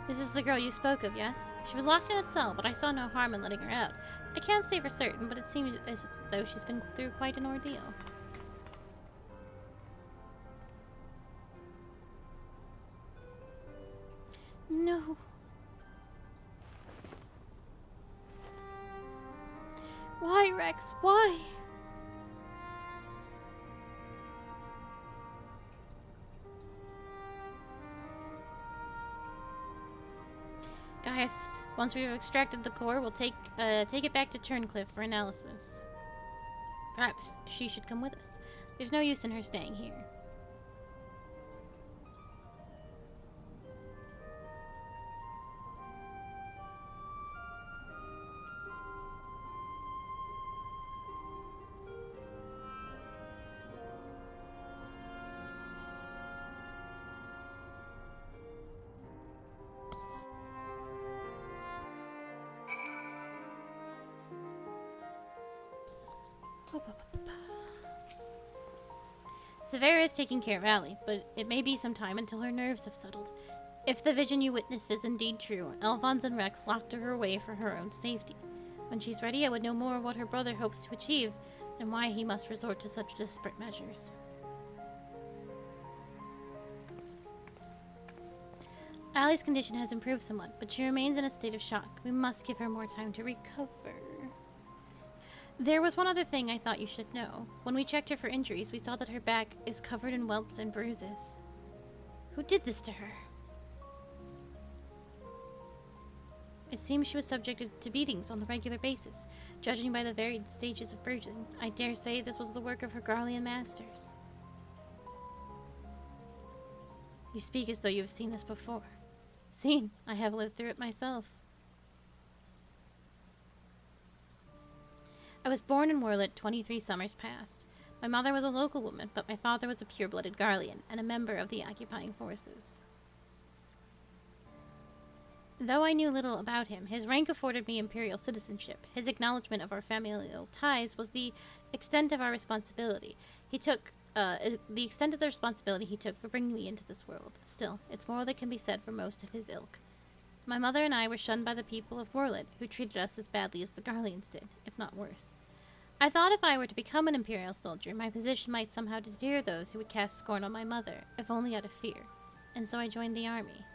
This is the girl you spoke of, yes? She was locked in a cell, but I saw no harm in letting her out. I can't say for certain, but it seems as though she's been through quite an ordeal. No. Why, Rex? Why? Guys, once we've extracted the core, we'll take it back to Turncliffe for analysis. Perhaps she should come with us. There's no use in her staying here. Severa is taking care of Allie, but it may be some time until her nerves have settled. If the vision you witnessed is indeed true, Alphonse and Rex locked her away for her own safety. When she's ready, I would know more of what her brother hopes to achieve, and why he must resort to such desperate measures. Allie's condition has improved somewhat, but she remains in a state of shock. We must give her more time to recover. There was one other thing I thought you should know. When we checked her for injuries, we saw that her back is covered in welts and bruises. Who did this to her? It seems she was subjected to beatings on a regular basis. Judging by the varied stages of bruising, I dare say this was the work of her Garlean masters. You speak as though you have seen this before. Seen? I have lived through it myself. I was born in Warlet 23 summers past. My mother was a local woman, but my father was a pure-blooded Garlean and a member of the occupying forces. Though I knew little about him, his rank afforded me imperial citizenship. His acknowledgement of our familial ties was the extent of our responsibility. The extent of the responsibility he took for bringing me into this world. Still, it's more that can be said for most of his ilk. My mother and I were shunned by the people of Warlet, who treated us as badly as the Garleans did, if not worse. I thought if I were to become an imperial soldier, my position might somehow deter those who would cast scorn on my mother, if only out of fear, and so I joined the army.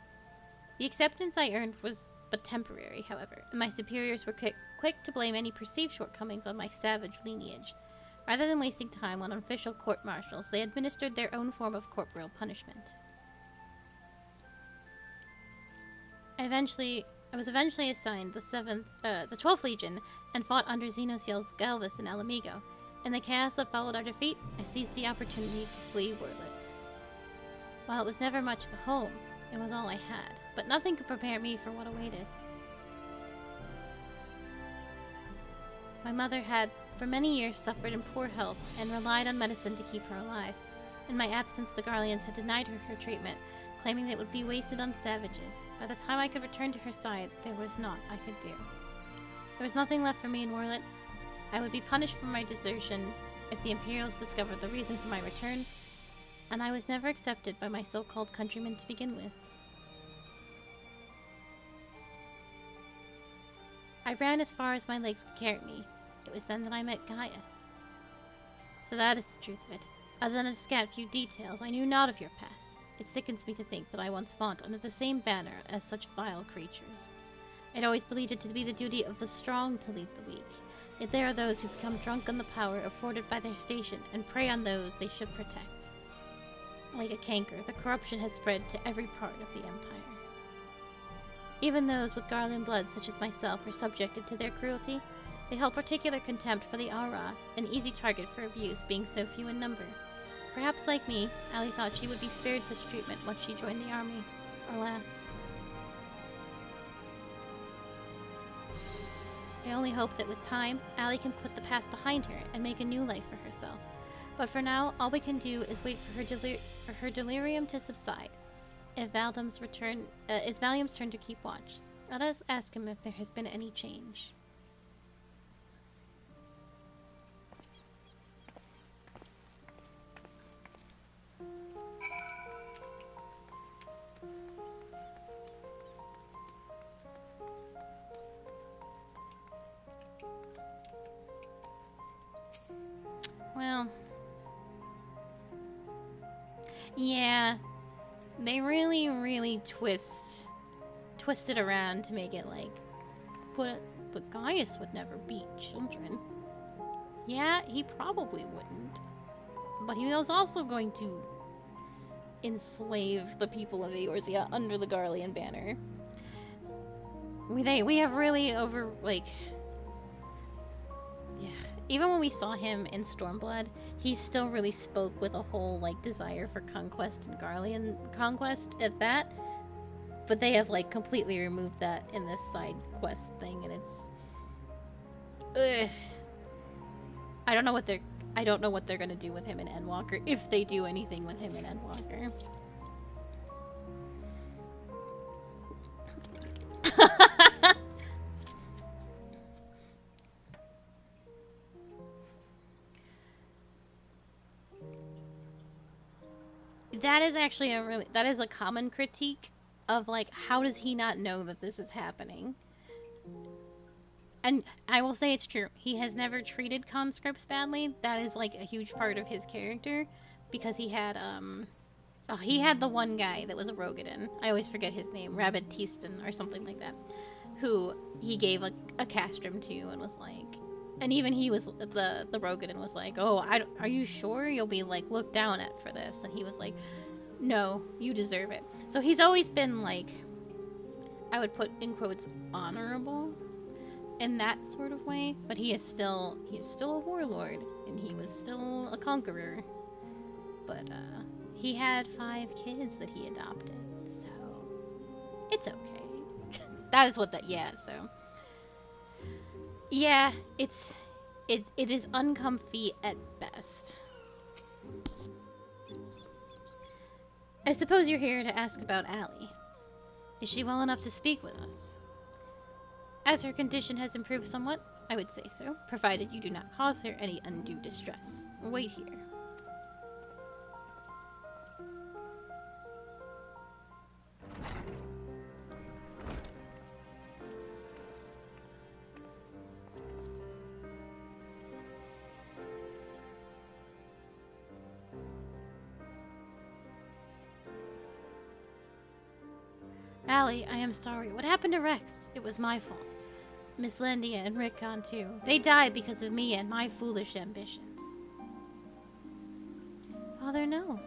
The acceptance I earned was but temporary, however, and my superiors were quick to blame any perceived shortcomings on my savage lineage. Rather than wasting time on official court-martials, they administered their own form of corporeal punishment. I was eventually assigned the 12th Legion and fought under Xenociel's Galvus in Alamigo. In the chaos that followed our defeat, I seized the opportunity to flee Warlet. While it was never much of a home, it was all I had, but nothing could prepare me for what awaited. My mother had, for many years, suffered in poor health and relied on medicine to keep her alive. In my absence, the Garleans had denied her treatment, claiming that it would be wasted on savages. By the time I could return to her side, there was naught I could do. There was nothing left for me in Warlet. I would be punished for my desertion if the Imperials discovered the reason for my return, and I was never accepted by my so-called countrymen to begin with. I ran as far as my legs could carry me. It was then that I met Gaius. So that is the truth of it. Other than a scant few details, I knew not of your past. It sickens me to think that I once fought under the same banner as such vile creatures. I'd always believed it to be the duty of the strong to lead the weak. Yet there are those who become drunk on the power afforded by their station and prey on those they should protect. Like a canker, the corruption has spread to every part of the Empire. Even those with Garlean blood, such as myself, are subjected to their cruelty. They hold particular contempt for the Aura, an easy target for abuse, being so few in number. Perhaps, like me, Allie thought she would be spared such treatment once she joined the army. Alas. I only hope that with time, Allie can put the past behind her and make a new life for herself. But for now, all we can do is wait for her delirium to subside. If it's Valium's turn to keep watch. Let us ask him if there has been any change. Well, yeah, they really twist it around to make it like, but Gaius would never beat children. Yeah, he probably wouldn't, but he was also going to enslave the people of Eorzea under the Garlean banner. We have really even when we saw him in Stormblood, he still really spoke with a whole, desire for conquest and Garlean conquest at that. But they have, completely removed that in this side quest thing, and it's... I don't know what they're gonna do with him in Endwalker, if they do anything with him in Endwalker. That is actually that is a common critique of, like, how does he not know that this is happening? And I will say it's true. He has never treated conscripts badly. That is, like, a huge part of his character, because he had the one guy that was a Rogadin. I always forget his name, Rabbit Teaston or something like that, who he gave a castrum to and was like, and even he was, the Rogadin was like, oh, are you sure you'll be, like, looked down at for this? And he was like, no, you deserve it. So he's always been, like, I would put in quotes, honorable in that sort of way, but he's still a warlord, and he was still a conqueror. But he had 5 kids that he adopted, so it's okay. That is what so yeah, it is uncomfy at best. I suppose you're here to ask about Allie. Is she well enough to speak with us? As her condition has improved somewhat, I would say so, provided you do not cause her any undue distress. Wait here. Allie, I am sorry. What happened to Rex? It was my fault. Miss Landia and Rickon, too. They died because of me and my foolish ambitions. Father, no.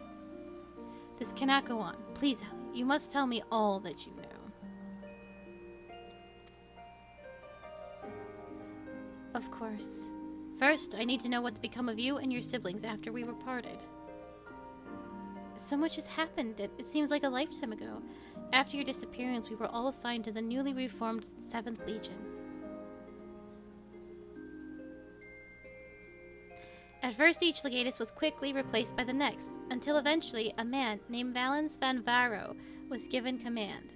This cannot go on. Please, Allie, you must tell me all that you know. Of course. First, I need to know what's become of you and your siblings after we were parted. So much has happened. It seems like a lifetime ago. After your disappearance, we were all assigned to the newly reformed 7th Legion. At first, each legatus was quickly replaced by the next, until eventually a man named Valens van Varro was given command.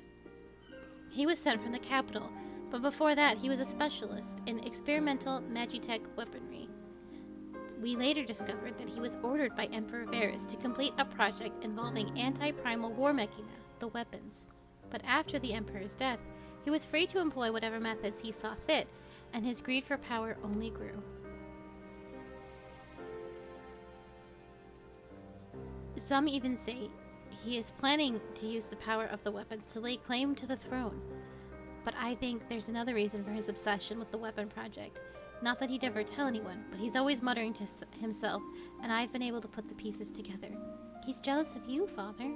He was sent from the capital, but before that he was a specialist in experimental magitech weaponry. We later discovered that he was ordered by Emperor Varus to complete a project involving anti-primal war machina, the weapons. But after the Emperor's death, he was free to employ whatever methods he saw fit, and his greed for power only grew. Some even say he is planning to use the power of the weapons to lay claim to the throne. But I think there's another reason for his obsession with the weapon project. Not that he'd ever tell anyone, but he's always muttering to himself, and I've been able to put the pieces together. He's jealous of you, Father.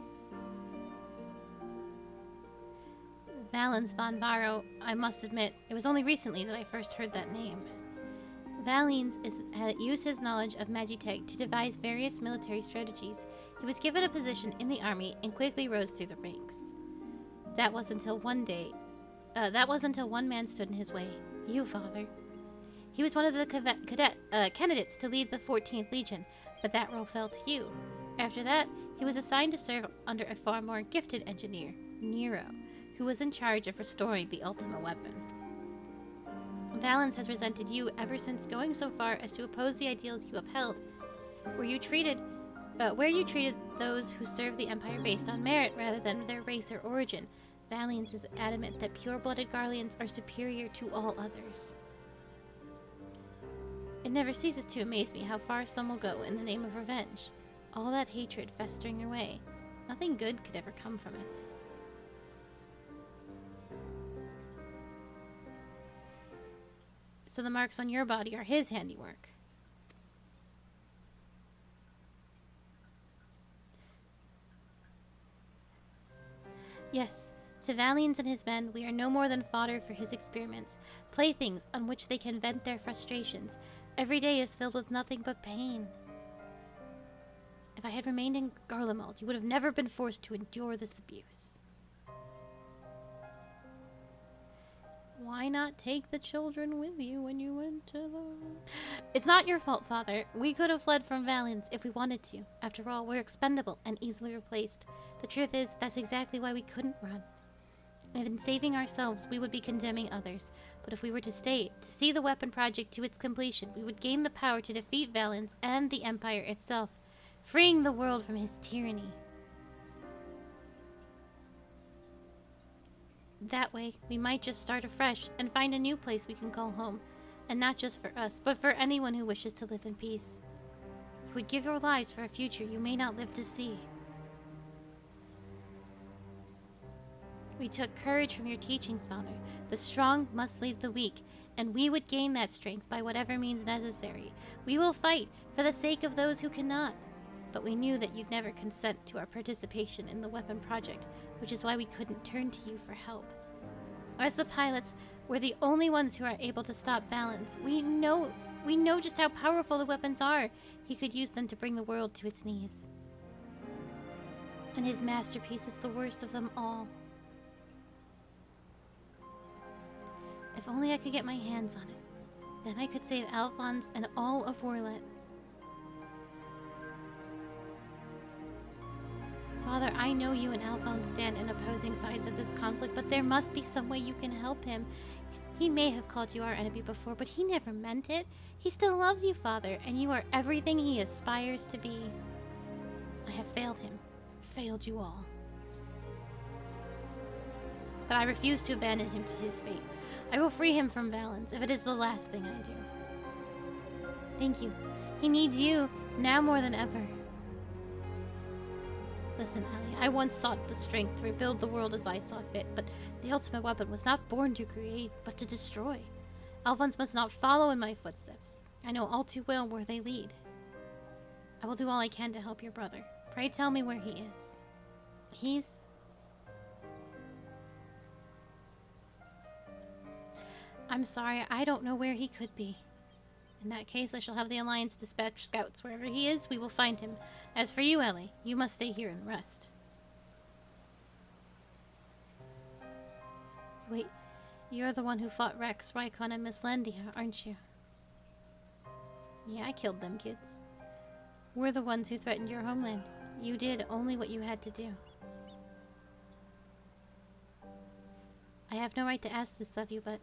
Valens von Varro, I must admit, it was only recently that I first heard that name. Valens used his knowledge of magitech to devise various military strategies. He was given a position in the army and quickly rose through the ranks. That was until one man stood in his way. You, Father. He was one of the candidates to lead the 14th Legion, but that role fell to you. After that, he was assigned to serve under a far more gifted engineer, Nero, who was in charge of restoring the Ultima weapon. Valens has resented you ever since going so far as to oppose the ideals you upheld, where you treated those who serve the Empire based on merit rather than their race or origin. Valens is adamant that pure-blooded Garleans are superior to all others. It never ceases to amaze me how far some will go in the name of revenge. All that hatred festering away. Nothing good could ever come from it. So the marks on your body are his handiwork. Yes, to Valens and his men, we are no more than fodder for his experiments, playthings on which they can vent their frustrations. Every day is filled with nothing but pain. If I had remained in Garlemald, you would have never been forced to endure this abuse. Why not take the children with you when you went to the... It's not your fault, Father. We could have fled from Valens if we wanted to. After all, we're expendable and easily replaced. The truth is, that's exactly why we couldn't run. And in saving ourselves, we would be condemning others. But if we were to stay, to see the weapon project to its completion, we would gain the power to defeat Valens and the Empire itself, freeing the world from his tyranny. That way, we might just start afresh and find a new place we can call home. And not just for us, but for anyone who wishes to live in peace. You would give your lives for a future you may not live to see. We took courage from your teachings, Father. The strong must lead the weak, and we would gain that strength by whatever means necessary. We will fight for the sake of those who cannot. But we knew that you'd never consent to our participation in the weapon project, which is why we couldn't turn to you for help. As the pilots, we're the only ones who are able to stop Valens. We know just how powerful the weapons are. He could use them to bring the world to its knees. And his masterpiece is the worst of them all. If only I could get my hands on it. Then I could save Alphonse and all of Warlet. Father, I know you and Alphonse stand in opposing sides of this conflict, but there must be some way you can help him. He may have called you our enemy before, but he never meant it. He still loves you, Father, and you are everything he aspires to be. I have failed him. Failed you all. But I refuse to abandon him to his fate. I will free him from Valens, if it is the last thing I do. Thank you. He needs you, now more than ever. Listen, Ellie, I once sought the strength to rebuild the world as I saw fit, but the ultimate weapon was not born to create, but to destroy. Alphonse must not follow in my footsteps. I know all too well where they lead. I will do all I can to help your brother. Pray tell me where he is. I'm sorry, I don't know where he could be. In that case, I shall have the Alliance dispatch scouts. Wherever he is, we will find him. As for you, Ellie, you must stay here and rest. Wait, you're the one who fought Rex, Rykon, and Miss Landia, aren't you? Yeah, I killed them kids. We're the ones who threatened your homeland. You did only what you had to do. I have no right to ask this of you, but...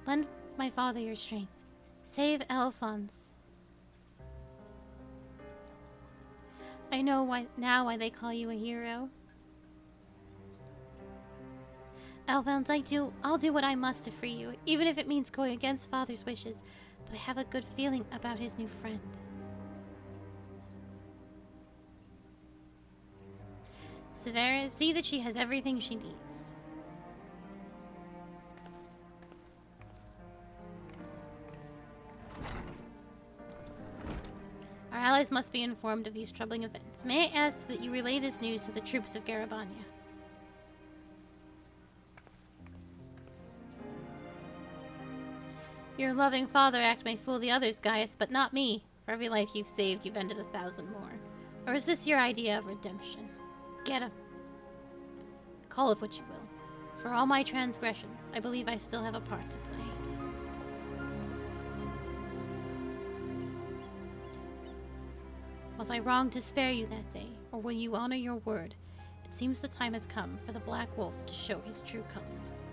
lend my father your strength. Save Alphonse. I know why they call you a hero. Alphonse, I'll do what I must to free you, even if it means going against Father's wishes, but I have a good feeling about his new friend. Severa, see that she has everything she needs. Our allies must be informed of these troubling events. May I ask that you relay this news to the troops of Garabania? Your loving father act may fool the others, Gaius, but not me. For every life you've saved, you've ended 1,000 more. Or is this your idea of redemption? Get him. Call it what you will. For all my transgressions, I believe I still have a part to play. Was I wrong to spare you that day, or will you honor your word? It seems the time has come for the Black Wolf to show his true colors.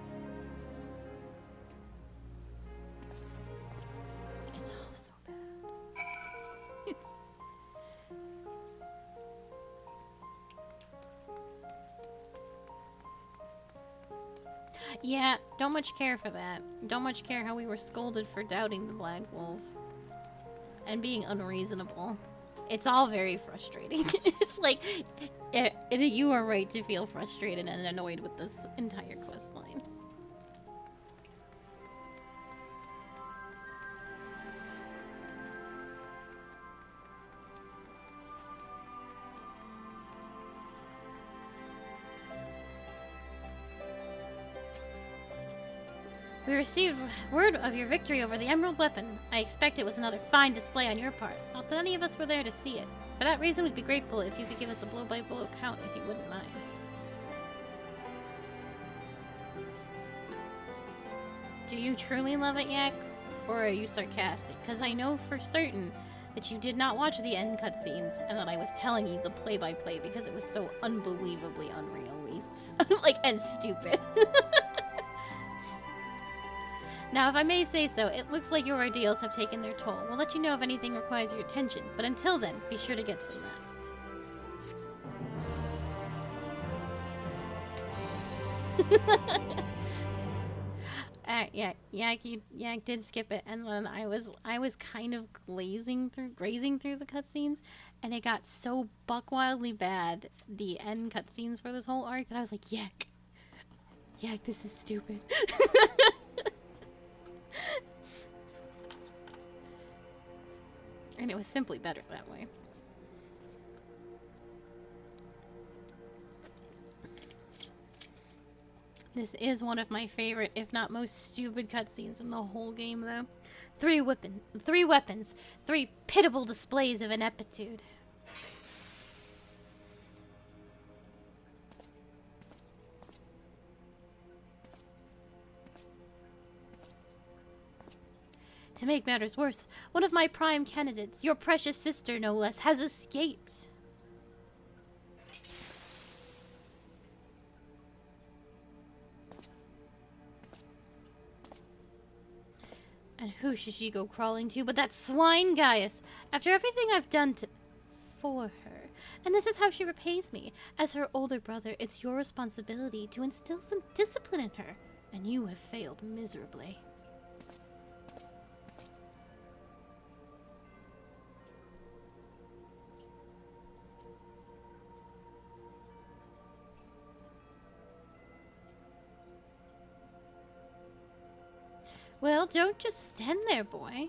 It's all so bad. Yeah, don't much care for that. Don't much care how we were scolded for doubting the Black Wolf. And being unreasonable. It's all very frustrating. It's like, you are right to feel frustrated and annoyed with this entire questline. We received word of your victory over the Emerald Weapon. I expect it was another fine display on your part. Not that any of us were there to see it. For that reason, we'd be grateful if you could give us a blow-by-blow account if you wouldn't mind. Do you truly love it, Yak? Or are you sarcastic? Because I know for certain that you did not watch the end cutscenes and that I was telling you the play-by-play because it was so unbelievably unreal, and stupid. Now, if I may say so, it looks like your ordeals have taken their toll. We'll let you know if anything requires your attention, but until then, be sure to get some rest. Yeah, Yak did skip it, and then I was kind of grazing through the cutscenes, and it got so buck wildly bad, the end cutscenes for this whole arc, that I was like, Yak, this is stupid. And it was simply better that way. This is one of my favorite, if not most stupid cutscenes in the whole game, though. Three weapons, three pitiable displays of ineptitude. To make matters worse, one of my prime candidates, your precious sister no less, has escaped. And who should she go crawling to but that swine Gaius, after everything I've done for her. And this is how she repays me. As her older brother, it's your responsibility to instill some discipline in her, and you have failed miserably. Well, don't just stand there, boy.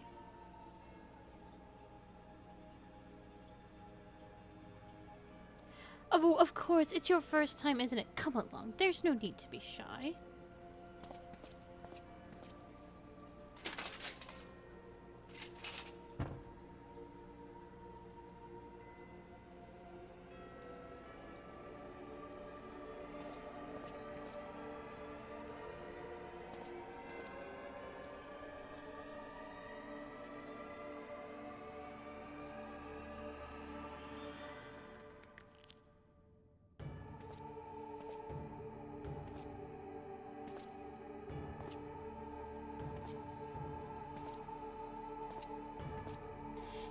Oh, of course, it's your first time, isn't it? Come along, there's no need to be shy.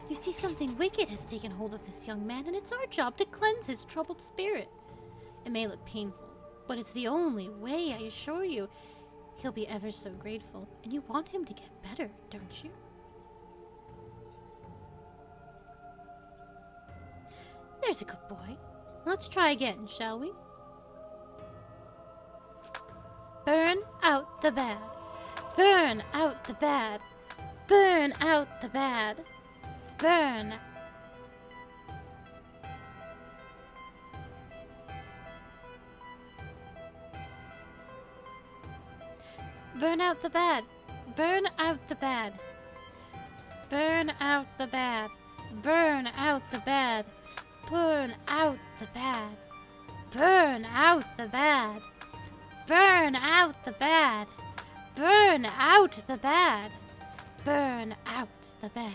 You see, something wicked has taken hold of this young man, and it's our job to cleanse his troubled spirit. It may look painful, but it's the only way, I assure you. He'll be ever so grateful, and you want him to get better, don't you? There's a good boy. Let's try again, shall we? Burn out the bad. Burn out the bad. Burn out the bad. Burn. Burn out the bad. Burn out the bad. Burn out the bad. Burn out the bad. Burn out the bad. Burn out the bad. Burn out the bad. Burn out the bad. Burn out the bad.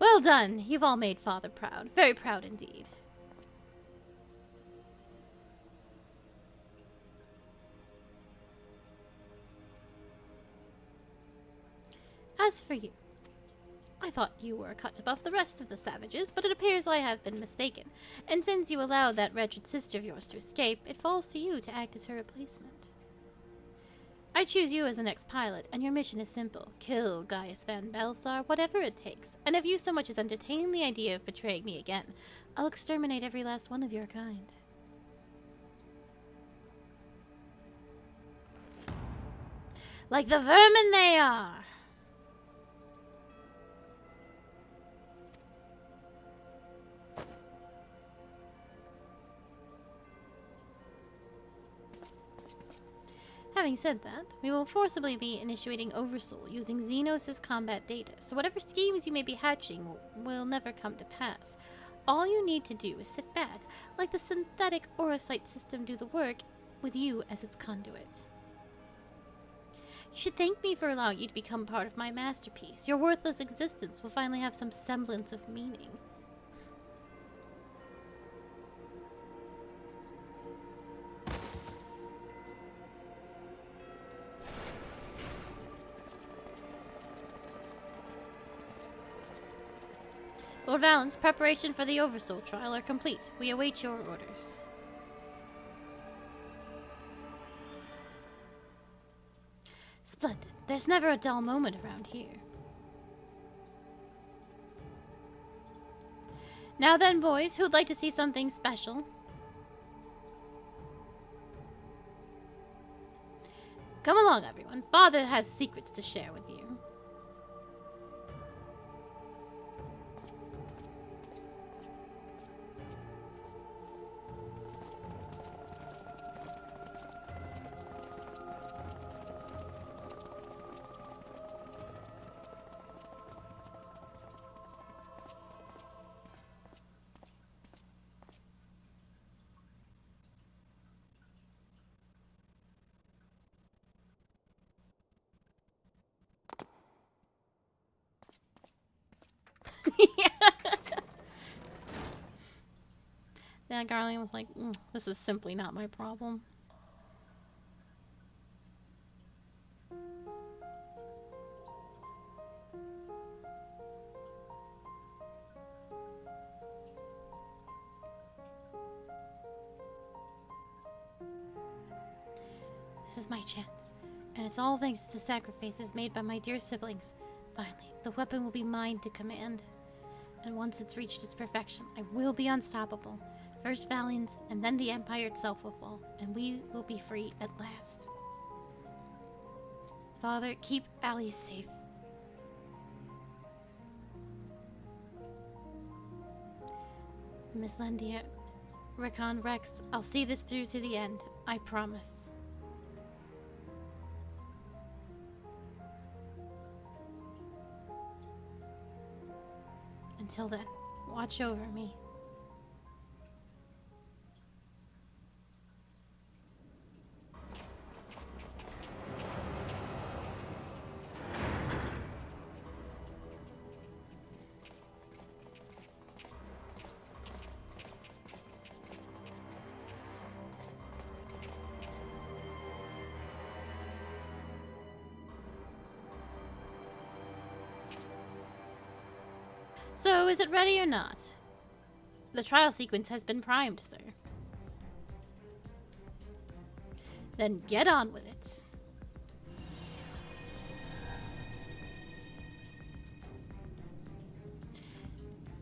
Well done. You've all made Father proud. Very proud indeed. As for you, I thought you were a cut above the rest of the savages, but it appears I have been mistaken, and since you allowed that wretched sister of yours to escape, it falls to you to act as her replacement. I choose you as the next pilot, and your mission is simple. Kill Gaius Van Belsar, whatever it takes, and if you so much as entertain the idea of betraying me again, I'll exterminate every last one of your kind. Like the vermin they are! Having said that, we will forcibly be initiating Oversoul using Xenos' combat data, so whatever schemes you may be hatching will never come to pass. All you need to do is sit back, let the synthetic Aurosite system do the work, with you as its conduit. You should thank me for allowing you to become part of my masterpiece. Your worthless existence will finally have some semblance of meaning. Lord Valens, preparation for the Oversoul trial are complete. We await your orders. Splendid. There's never a dull moment around here. Now then, boys, who'd like to see something special? Come along, everyone. Father has secrets to share with you. Yeah, Garland was like, this is simply not my problem. This is my chance, and it's all thanks to the sacrifices made by my dear siblings. Finally, the weapon will be mine to command. And once it's reached its perfection, I will be unstoppable. First Valians, and then the Empire itself will fall, and we will be free at last. Father, keep Alice safe. Miss Lendia, Rickon, Rex, I'll see this through to the end. I promise. Until then, watch over me. So, is it ready or not? The trial sequence has been primed, sir. Then get on with it.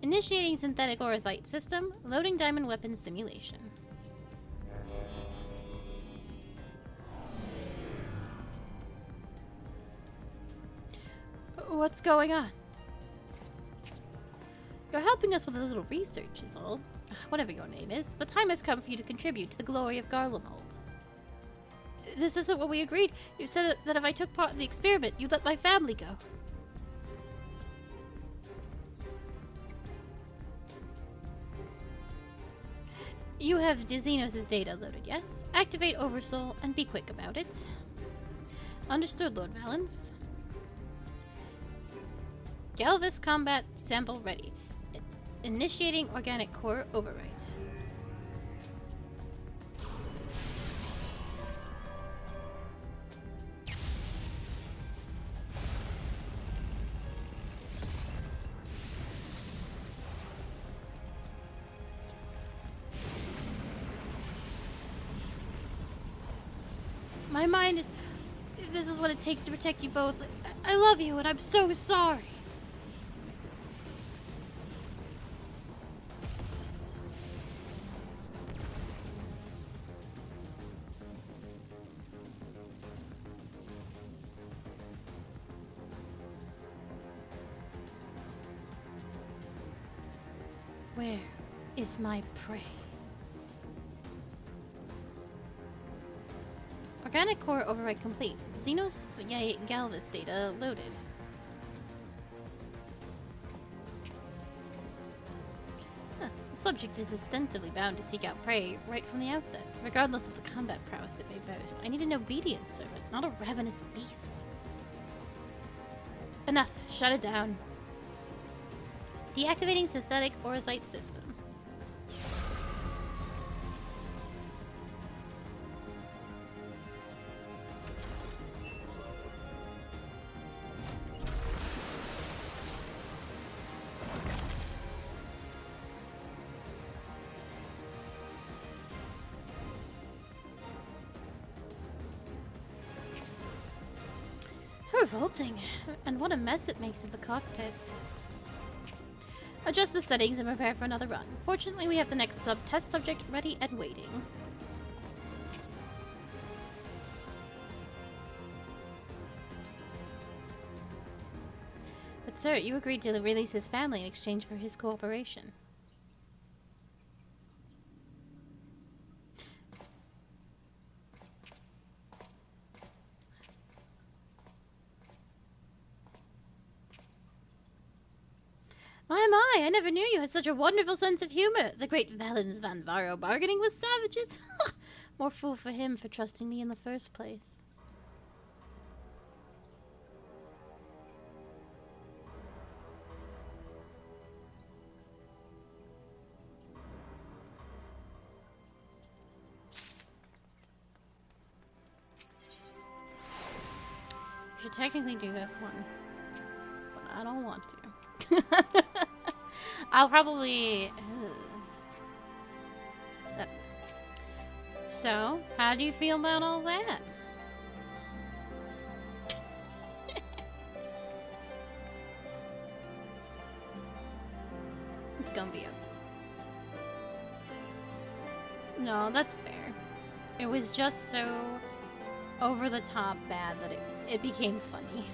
Initiating synthetic orthite system, loading diamond weapon simulation. What's going on? You're helping us with a little research is all. Whatever your name is, the time has come for you to contribute to the glory of Garlemald. This isn't what we agreed. You said that if I took part in the experiment, you'd let my family go. You have Xenos' data loaded, yes? Activate Oversoul and be quick about it. Understood, Lord Valens. Galvis combat sample ready. Initiating organic core override. My mind is... This is what it takes to protect you both. I love you and I'm so sorry. Where is my prey? Organic core override complete. Xenos Galvis data loaded. Huh. The subject is ostensibly bound to seek out prey right from the outset, regardless of the combat prowess it may boast. I need an obedient servant, not a ravenous beast. Enough. Shut it down. Deactivating synthetic orthite system. revolting. And what a mess it makes of the cockpit. Adjust the settings and prepare for another run. Fortunately, we have the next test subject ready and waiting. But sir, you agreed to release his family in exchange for his cooperation. My, I never knew you had such a wonderful sense of humor. The great Valens van Varo bargaining with savages. More fool for him for trusting me in the first place. I should technically do this one, but I don't want to. I'll probably... So, how do you feel about all that? It's gonna be okay. No, that's fair. It was just so over the top bad that it became funny.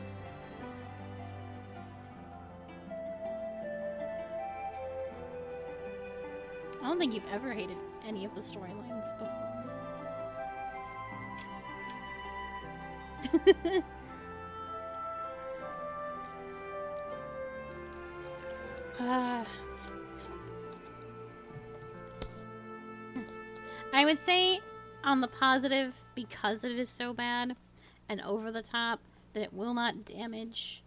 I don't think you've ever hated any of the storylines before. I would say, on the positive, because it is so bad and over the top, that it will not damage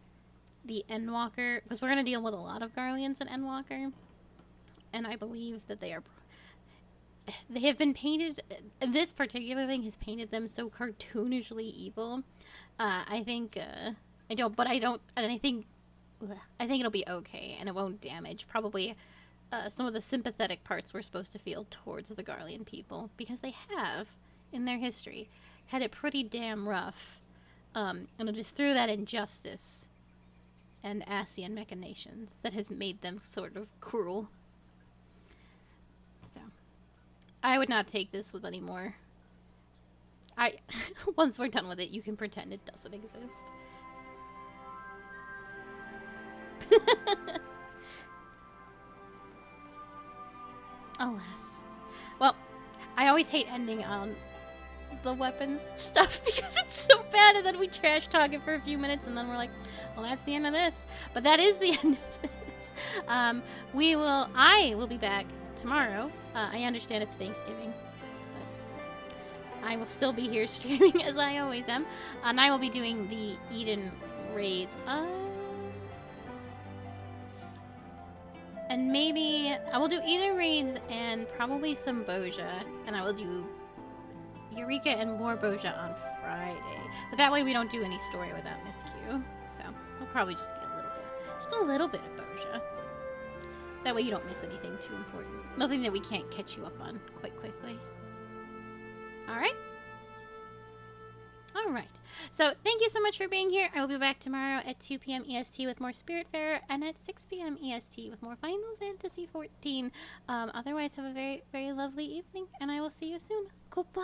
the Endwalker, because we're going to deal with a lot of Garleans and Endwalker. And I believe that they have been painted, this particular thing has painted them so cartoonishly evil. I think it'll be okay, and it won't damage, probably, some of the sympathetic parts we're supposed to feel towards the Garlean people, because they have, in their history, had it pretty damn rough, and just through that injustice and Ascian machinations that has made them sort of cruel. So, I would not take this with any more. Once we're done with it, you can pretend it doesn't exist. Alas. Well, I always hate ending on the weapons stuff because it's so bad, and then we trash talk it for a few minutes, and then we're like, well, that's the end of this. But that is the end of this. I will be back tomorrow. I understand it's Thanksgiving, but I will still be here streaming as I always am, and I will be doing the Eden raids. And maybe I will do Eden raids and probably some Boja, and I will do Eureka and more Boja on Friday. But that way we don't do any story without Miss Q. So it'll probably just be just a little bit of Boja. That way you don't miss anything too important. Nothing that we can't catch you up on quite quickly. Alright? Alright. So, thank you so much for being here. I will be back tomorrow at 2 p.m. EST with more Spiritfarer, and at 6 p.m. EST with more Final Fantasy XIV. Otherwise, have a very, very lovely evening, and I will see you soon. Goodbye.